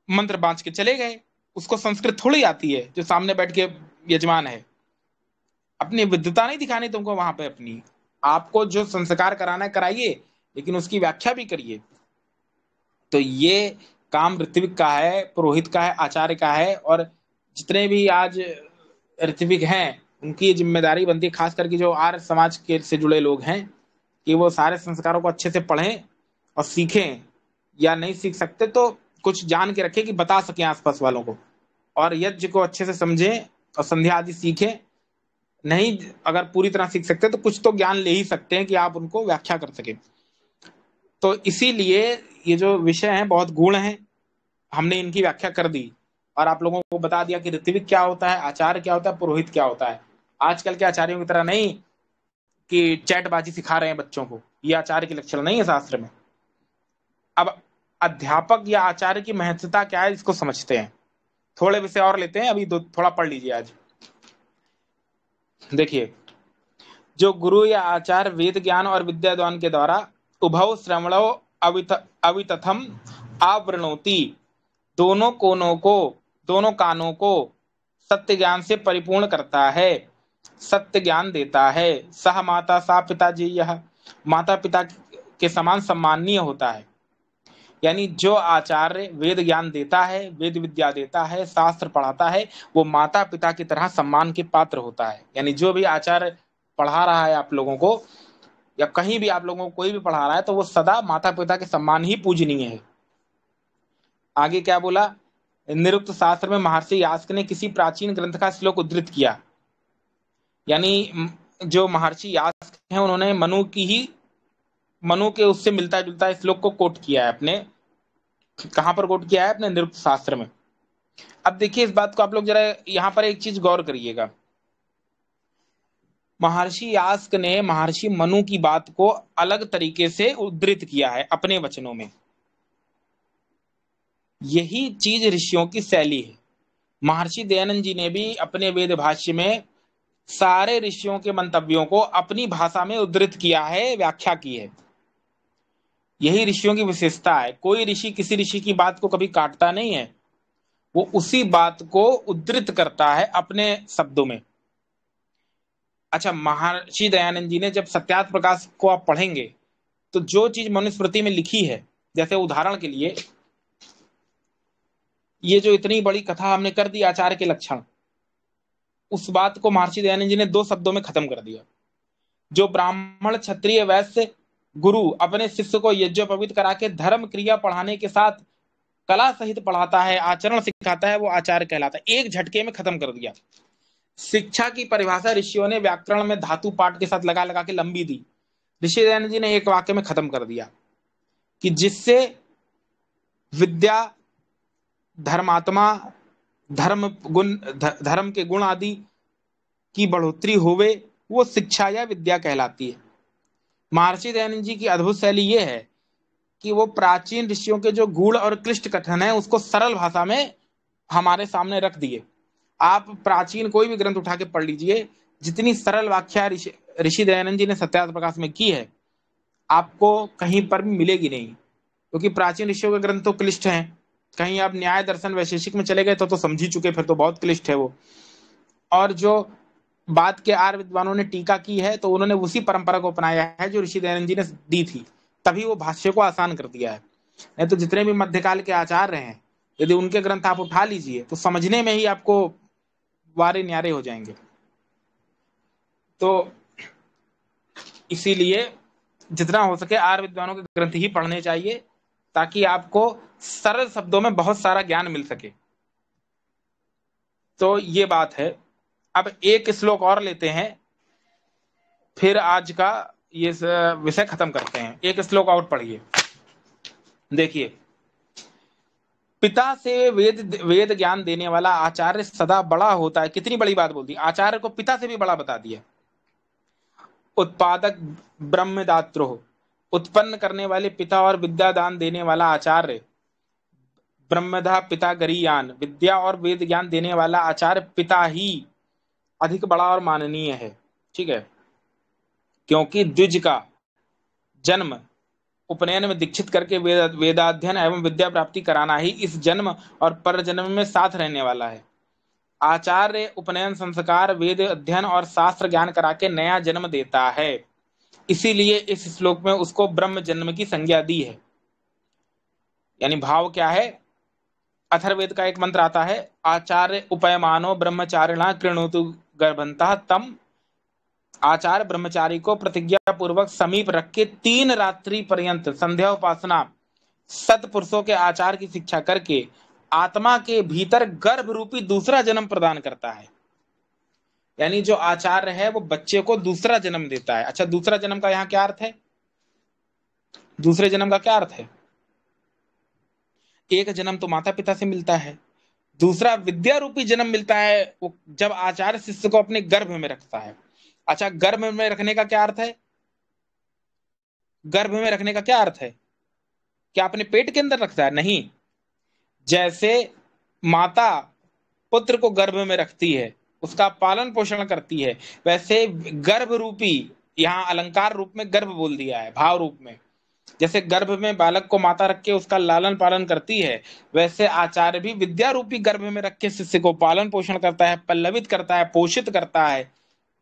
मंत्र बांच के चले गए, उसको संस्कृत थोड़ी आती है जो सामने बैठ के यजमान है। अपनी विद्वता नहीं दिखानी तुमको वहां पे अपनी। आपको जो संस्कार कराना है कराइए, लेकिन उसकी व्याख्या भी करिए। तो ये काम ऋत्विक का है, पुरोहित का है, आचार्य का है। और जितने भी आज ऋत्विक हैं उनकी जिम्मेदारी बनती है, खास करके जो आर्य समाज के से जुड़े लोग हैं, कि वो सारे संस्कारों को अच्छे से पढ़ें और सीखें, या नहीं सीख सकते तो कुछ जान के रखें कि बता सकें आसपास वालों को, और यज्ञ को अच्छे से समझें और संध्या आदि सीखें। नहीं अगर पूरी तरह सीख सकते तो कुछ तो ज्ञान ले ही सकते हैं कि आप उनको व्याख्या कर सकें। तो इसीलिए ये जो विषय हैं बहुत गूढ़ हैं, हमने इनकी व्याख्या कर दी। और आप लोगों को बता दिया कि ऋत्विक क्या होता है, आचार्य क्या होता है, पुरोहित क्या होता है। आजकल के आचार्यों की तरह नहीं कि चैटबाजी सिखा रहे हैं बच्चों को, ये आचार्य के लक्षण नहीं है शास्त्र में। अब अध्यापक या आचार्य की महत्वता क्या है इसको समझते हैं। थोड़े विषय और लेते हैं, अभी थोड़ा पढ़ लीजिए आज। देखिए, जो गुरु या आचार्य वेद ज्ञान और विद्यादान के द्वारा उभव श्रवणो अवितथम आवृणोति, दोनों कोनों को, दोनों कानों को सत्य ज्ञान से परिपूर्ण करता है, सत्य ज्ञान देता है। सह माता सा पिताजी, यह माता पिता के समान सम्माननीय होता है। यानी जो आचार्य वेद ज्ञान देता है, वेद विद्या देता है, शास्त्र पढ़ाता है, वो माता पिता की तरह सम्मान के पात्र होता है। यानी जो भी आचार्य पढ़ा रहा है आप लोगों को, या कहीं भी आप लोगों को कोई भी पढ़ा रहा है, तो वो सदा माता पिता के सम्मान ही पूजनीय है। आगे क्या बोला, निरुक्त शास्त्र में महर्षि यास्क ने किसी प्राचीन ग्रंथ का श्लोक उद्धृत किया। यानी जो महर्षि यास्क हैं उन्होंने मनु के उससे मिलता जुलता श्लोक को कोट किया है अपने, कहां पर कोट किया है, अपने निरुक्त शास्त्र में। अब देखिए इस बात को आप लोग जरा यहां पर एक चीज गौर करिएगा। महर्षि यास्क ने महर्षि मनु की बात को अलग तरीके से उद्धृत किया है अपने वचनों में। यही चीज ऋषियों की शैली है। महर्षि दयानंद जी ने भी अपने वेद भाष्य में सारे ऋषियों के मंतव्यों को अपनी भाषा में उद्धृत किया है, व्याख्या की है। यही ऋषियों की विशेषता है। कोई ऋषि किसी ऋषि की बात को कभी काटता नहीं है, वो उसी बात को उद्धृत करता है अपने शब्दों में। अच्छा, महर्षि दयानंद जी ने जब सत्यार्थ प्रकाश को आप पढ़ेंगे तो जो चीज मनुस्मृति में लिखी है, जैसे उदाहरण के लिए ये जो इतनी बड़ी कथा हमने कर दी आचार्य के लक्षण, उस बात को महर्षि दयानंद जी ने 2 शब्दों में खत्म कर दिया। जो ब्राह्मण क्षत्रिय वैश्य गुरु अपने शिष्य को यज्ञोपवीत करा के धर्म क्रिया पढ़ाने के साथ कला सहित पढ़ाता है, आचरण सिखाता है, वो आचार्य कहलाता है। एक झटके में खत्म कर दिया। शिक्षा की परिभाषा ऋषियों ने व्याकरण में धातु पाठ के साथ लगा लगा के लंबी दी, ऋषि दयानंद जी ने एक वाक्य में खत्म कर दिया कि जिससे विद्या, धर्मात्मा, धर्म के गुण आदि की बढ़ोतरी होवे, वो शिक्षा या विद्या कहलाती है। महर्षि दयानंद जी की अद्भुत शैली ये है कि वो प्राचीन ऋषियों के जो गूढ़ और क्लिष्ट कथन है उसको सरल भाषा में हमारे सामने रख दिए। आप प्राचीन कोई भी ग्रंथ उठा के पढ़ लीजिए, जितनी सरल व्याख्या ऋषि दयानंद जी ने सत्यार्थ प्रकाश में की है, आपको कहीं पर भी मिलेगी नहीं। क्योंकि प्राचीन ऋषियों के ग्रंथ तो क्लिष्ट हैं। कहीं आप न्याय दर्शन वैशेषिक में चले गए तो समझ ही चुके, फिर तो बहुत क्लिष्ट है वो। और जो बाद के आर्य विद्वानों ने टीका की है तो उन्होंने उसी परंपरा को अपनाया है जो ऋषि दयानंद जी ने दी थी, तभी वो भाष्य को आसान कर दिया है। नहीं तो जितने भी मध्यकाल के आचार्य हैं, यदि उनके ग्रंथ आप उठा लीजिए तो समझने में ही आपको वारे न्यारे हो जाएंगे। तो इसीलिए जितना हो सके आर्य विद्वानों के ग्रंथ ही पढ़ने चाहिए, ताकि आपको सरल शब्दों में बहुत सारा ज्ञान मिल सके। तो ये बात है। अब एक श्लोक और लेते हैं, फिर आज का ये विषय खत्म करते हैं। एक श्लोक और पढ़िए। देखिए, पिता से वेद ज्ञान देने वाला आचार्य सदा बड़ा होता है। कितनी बड़ी बात बोल दी, आचार्य को पिता से भी बड़ा बता दिया। उत्पादक ब्रह्मदात्रो, उत्पन्न करने वाले पिता और विद्या दान देने वाला आचार्य ब्रह्मदा पिता गरीयान, विद्या और वेद ज्ञान देने वाला आचार्य पिता ही अधिक बड़ा और माननीय है। ठीक है, क्योंकि द्विज का जन्म उपनयन में दीक्षित करके वेदाध्ययन एवं विद्या प्राप्ति कराना ही इस जन्म और पर जन्म में साथ रहने वाला है। आचार्य उपनयन संस्कार, वेद अध्ययन और शास्त्र ज्ञान करा के नया जन्म देता है। इसीलिए इस श्लोक में उसको ब्रह्म जन्म की संज्ञा दी है। यानी भाव क्या है, अथर्ववेद का एक मंत्र आता है, आचार्य उपयमानो ब्रह्मचारिणा कृणोतु गर्भंतः तम। आचार्य ब्रह्मचारी को प्रतिज्ञा पूर्वक समीप रख के 3 रात्रि पर्यंत संध्या उपासना सत्पुरुषों के आचार की शिक्षा करके आत्मा के भीतर गर्भ रूपी दूसरा जन्म प्रदान करता है। यानी जो आचार्य है वो बच्चे को दूसरा जन्म देता है। अच्छा, दूसरा जन्म का यहाँ क्या अर्थ है? दूसरे जन्म का क्या अर्थ है? एक जन्म तो माता पिता से मिलता है, दूसरा विद्या रूपी जन्म मिलता है वो जब आचार्य शिष्य को अपने गर्भ में रखता है। अच्छा, गर्भ में रखने का क्या अर्थ है? गर्भ में रखने का क्या अर्थ है? क्या अपने पेट के अंदर रखता है? नहीं। जैसे माता पुत्र को गर्भ में रखती है, उसका पालन पोषण करती है, वैसे गर्भ रूपी, यहाँ अलंकार रूप में गर्भ बोल दिया है, भाव रूप में। जैसे गर्भ में बालक को माता रख के उसका लालन पालन करती है, वैसे आचार्य भी विद्या रूपी गर्भ में रख के शिष्य को पालन पोषण करता है, पल्लवित करता है, पोषित करता है।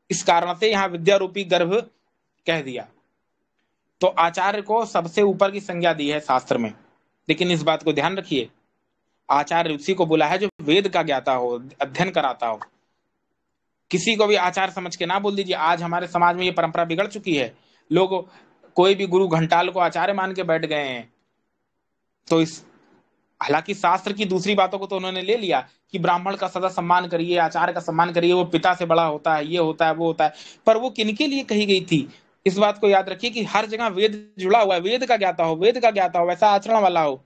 इस कारण से यहाँ विद्या रूपी गर्भ कह दिया। तो आचार्य को सबसे ऊपर की संज्ञा दी है शास्त्र में। लेकिन इस बात को ध्यान रखिए, आचार्य उसी को बोला है जो वेद का ज्ञाता हो, अध्ययन कराता हो। किसी को भी आचार्य समझ के ना बोल दीजिए। आज हमारे समाज में ये परंपरा बिगड़ चुकी है, लोग कोई भी गुरु घंटाल को आचार्य मान के बैठ गए हैं। तो इस हालांकि शास्त्र की दूसरी बातों को तो उन्होंने ले लिया कि ब्राह्मण का सदा सम्मान करिए, आचार्य का सम्मान करिए, वो पिता से बड़ा होता है, ये होता है, वो होता है। पर वो किनके लिए कही गई थी? इस बात को याद रखिए कि हर जगह वेद जुड़ा हुआ है, वेद का ज्ञाता हो, वेद का ज्ञाता हो, वैसा आचरण वाला हो।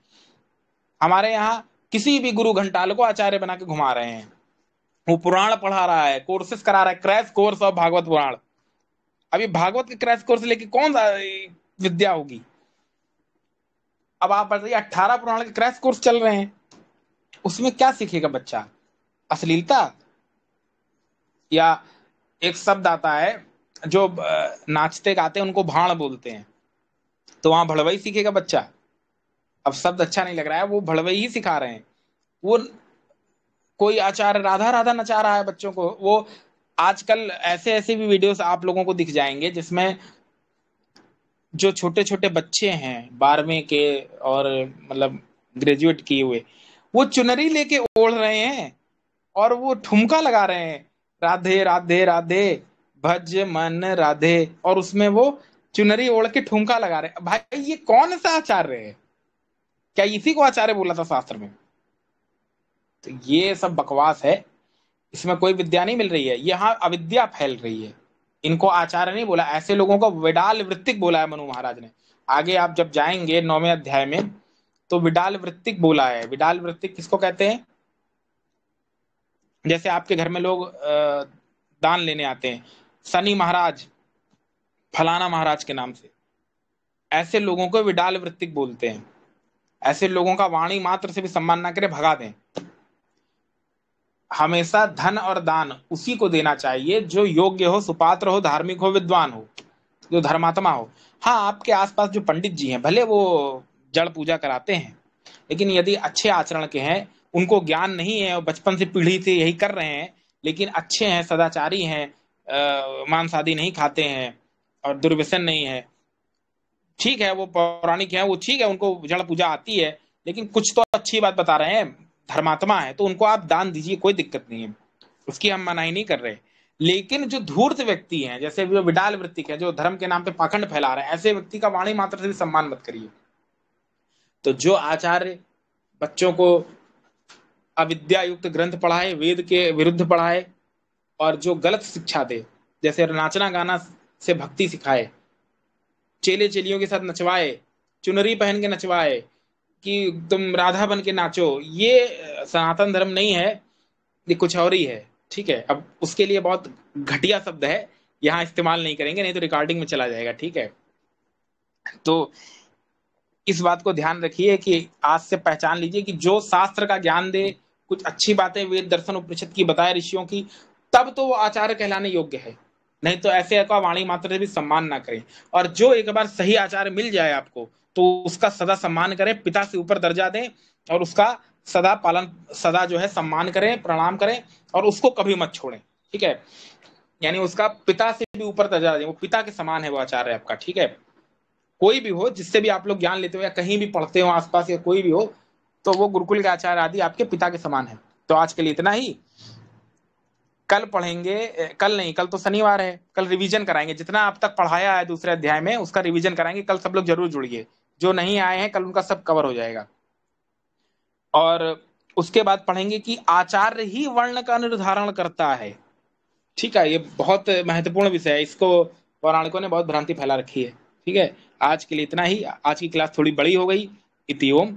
हमारे यहाँ किसी भी गुरु घंटाल को आचार्य बना के घुमा रहे हैं। वो पुराण पढ़ा रहा है, कोर्सेस करा रहा है, क्रैश कोर्स ऑफ भागवत पुराण। अभी भागवत के क्रैश कोर्स लेके कौन सा विद्या होगी? अब आप बताइए, 18 पुराण के क्रैश कोर्स चल रहे हैं, उसमें क्या सीखेगा बच्चा? अश्लीलता? या एक शब्द आता है जो नाचते गाते उनको भाण बोलते हैं, तो वहां भड़वई सीखेगा बच्चा? अब शब्द अच्छा नहीं लग रहा है, वो भड़वई ही सिखा रहे हैं। वो कोई आचार्य राधा राधा नचा रहा है बच्चों को। वो आजकल ऐसे ऐसे भी वीडियोस आप लोगों को दिख जाएंगे जिसमें जो छोटे छोटे बच्चे हैं 12वीं के और मतलब ग्रेजुएट किए हुए, वो चुनरी लेके ओढ़ रहे हैं और वो ठुमका लगा रहे हैं, राधे राधे राधे भज मन राधे, और उसमें वो चुनरी ओढ़ के ठुमका लगा रहे हैं। भाई ये कौन सा आचार्य है? क्या इसी को आचार्य बोला था शास्त्र में? तो ये सब बकवास है, इसमें कोई विद्या नहीं मिल रही है, यहाँ अविद्या फैल रही है। इनको आचार्य नहीं बोला, ऐसे लोगों को विडाल वृत्तिक बोला है मनु महाराज ने। आगे आप जब जाएंगे 9वें अध्याय में तो विडाल वृत्तिक बोला है। विडाल वृत्तिक किसको कहते हैं? जैसे आपके घर में लोग दान लेने आते हैं, शनि महाराज, फलाना महाराज के नाम से, ऐसे लोगों को विडाल वृत्तिक बोलते हैं। ऐसे लोगों का वाणी मात्र से भी सम्मान ना करे, भगा दें। हमेशा धन और दान उसी को देना चाहिए जो योग्य हो, सुपात्र हो, धार्मिक हो, विद्वान हो, जो धर्मात्मा हो। हाँ, आपके आसपास जो पंडित जी हैं भले वो जड़ पूजा कराते हैं, लेकिन यदि अच्छे आचरण के हैं, उनको ज्ञान नहीं है और बचपन से पीढ़ी से यही कर रहे हैं, लेकिन अच्छे हैं, सदाचारी हैं, मांस आदि नहीं खाते हैं और दुर्व्यसन नहीं है, ठीक है, वो पौराणिक है, वो ठीक है, उनको जड़ पूजा आती है, लेकिन कुछ तो अच्छी बात बता रहे हैं, धर्मात्मा है, तो उनको आप दान दीजिए, कोई दिक्कत नहीं है, उसकी हम मनाही नहीं कर रहे। लेकिन जो धूर्त व्यक्ति हैं, जैसे जो विडाल वृत्तिक है, जो धर्म के नाम पे पाखंड फैला रहे हैं, ऐसे व्यक्ति का वाणी मात्र से भी सम्मान मत करिए। तो जो आचार्य बच्चों को अविद्या युक्त ग्रंथ पढ़ाए, वेद के विरुद्ध पढ़ाए और जो गलत शिक्षा दे, जैसे नाचना गाना से भक्ति सिखाए, चेले चेलियों के साथ नचवाए, चुनरी पहन के नचवाए कि तुम राधा बन के नाचो, ये सनातन धर्म नहीं है, ये कुछ और ही है। ठीक है, अब उसके लिए बहुत घटिया शब्द है, यहाँ इस्तेमाल नहीं करेंगे, नहीं तो रिकॉर्डिंग में चला जाएगा। ठीक है, तो इस बात को ध्यान रखिए कि आज से पहचान लीजिए कि जो शास्त्र का ज्ञान दे, कुछ अच्छी बातें वेद दर्शन उपनिषद की बताए ऋषियों की, तब तो वो आचार्य कहलाने योग्य है। नहीं तो ऐसे का वाणी मात्र से भी सम्मान ना करें। और जो एक बार सही आचार्य मिल जाए आपको, तो उसका सदा सम्मान करें, पिता से ऊपर दर्जा दें और उसका सदा पालन, सदा जो है सम्मान करें, प्रणाम करें और उसको कभी मत छोड़ें। ठीक है, यानी उसका पिता से भी ऊपर दर्जा दें, वो पिता के समान है वो आचार्य आपका। ठीक है, कोई भी हो, जिससे भी आप लोग ज्ञान लेते हो या कहीं भी पढ़ते हो आसपास या कोई भी हो, तो वो गुरुकुल के आचार्य आदि आपके पिता के समान है। तो आज के लिए इतना ही। कल पढ़ेंगे, कल नहीं, कल तो शनिवार है, कल रिवीजन कराएंगे, जितना अब तक पढ़ाया है दूसरे अध्याय में उसका रिवीजन कराएंगे। कल सब लोग जरूर जुड़िए, जो नहीं आए हैं कल उनका सब कवर हो जाएगा। और उसके बाद पढ़ेंगे कि आचार्य ही वर्ण का निर्धारण करता है। ठीक है, ये बहुत महत्वपूर्ण विषय है, इसको पौराणिकों ने बहुत भ्रांति फैला रखी है। ठीक है, आज के लिए इतना ही। आज की क्लास थोड़ी बड़ी हो गई। इति ओम।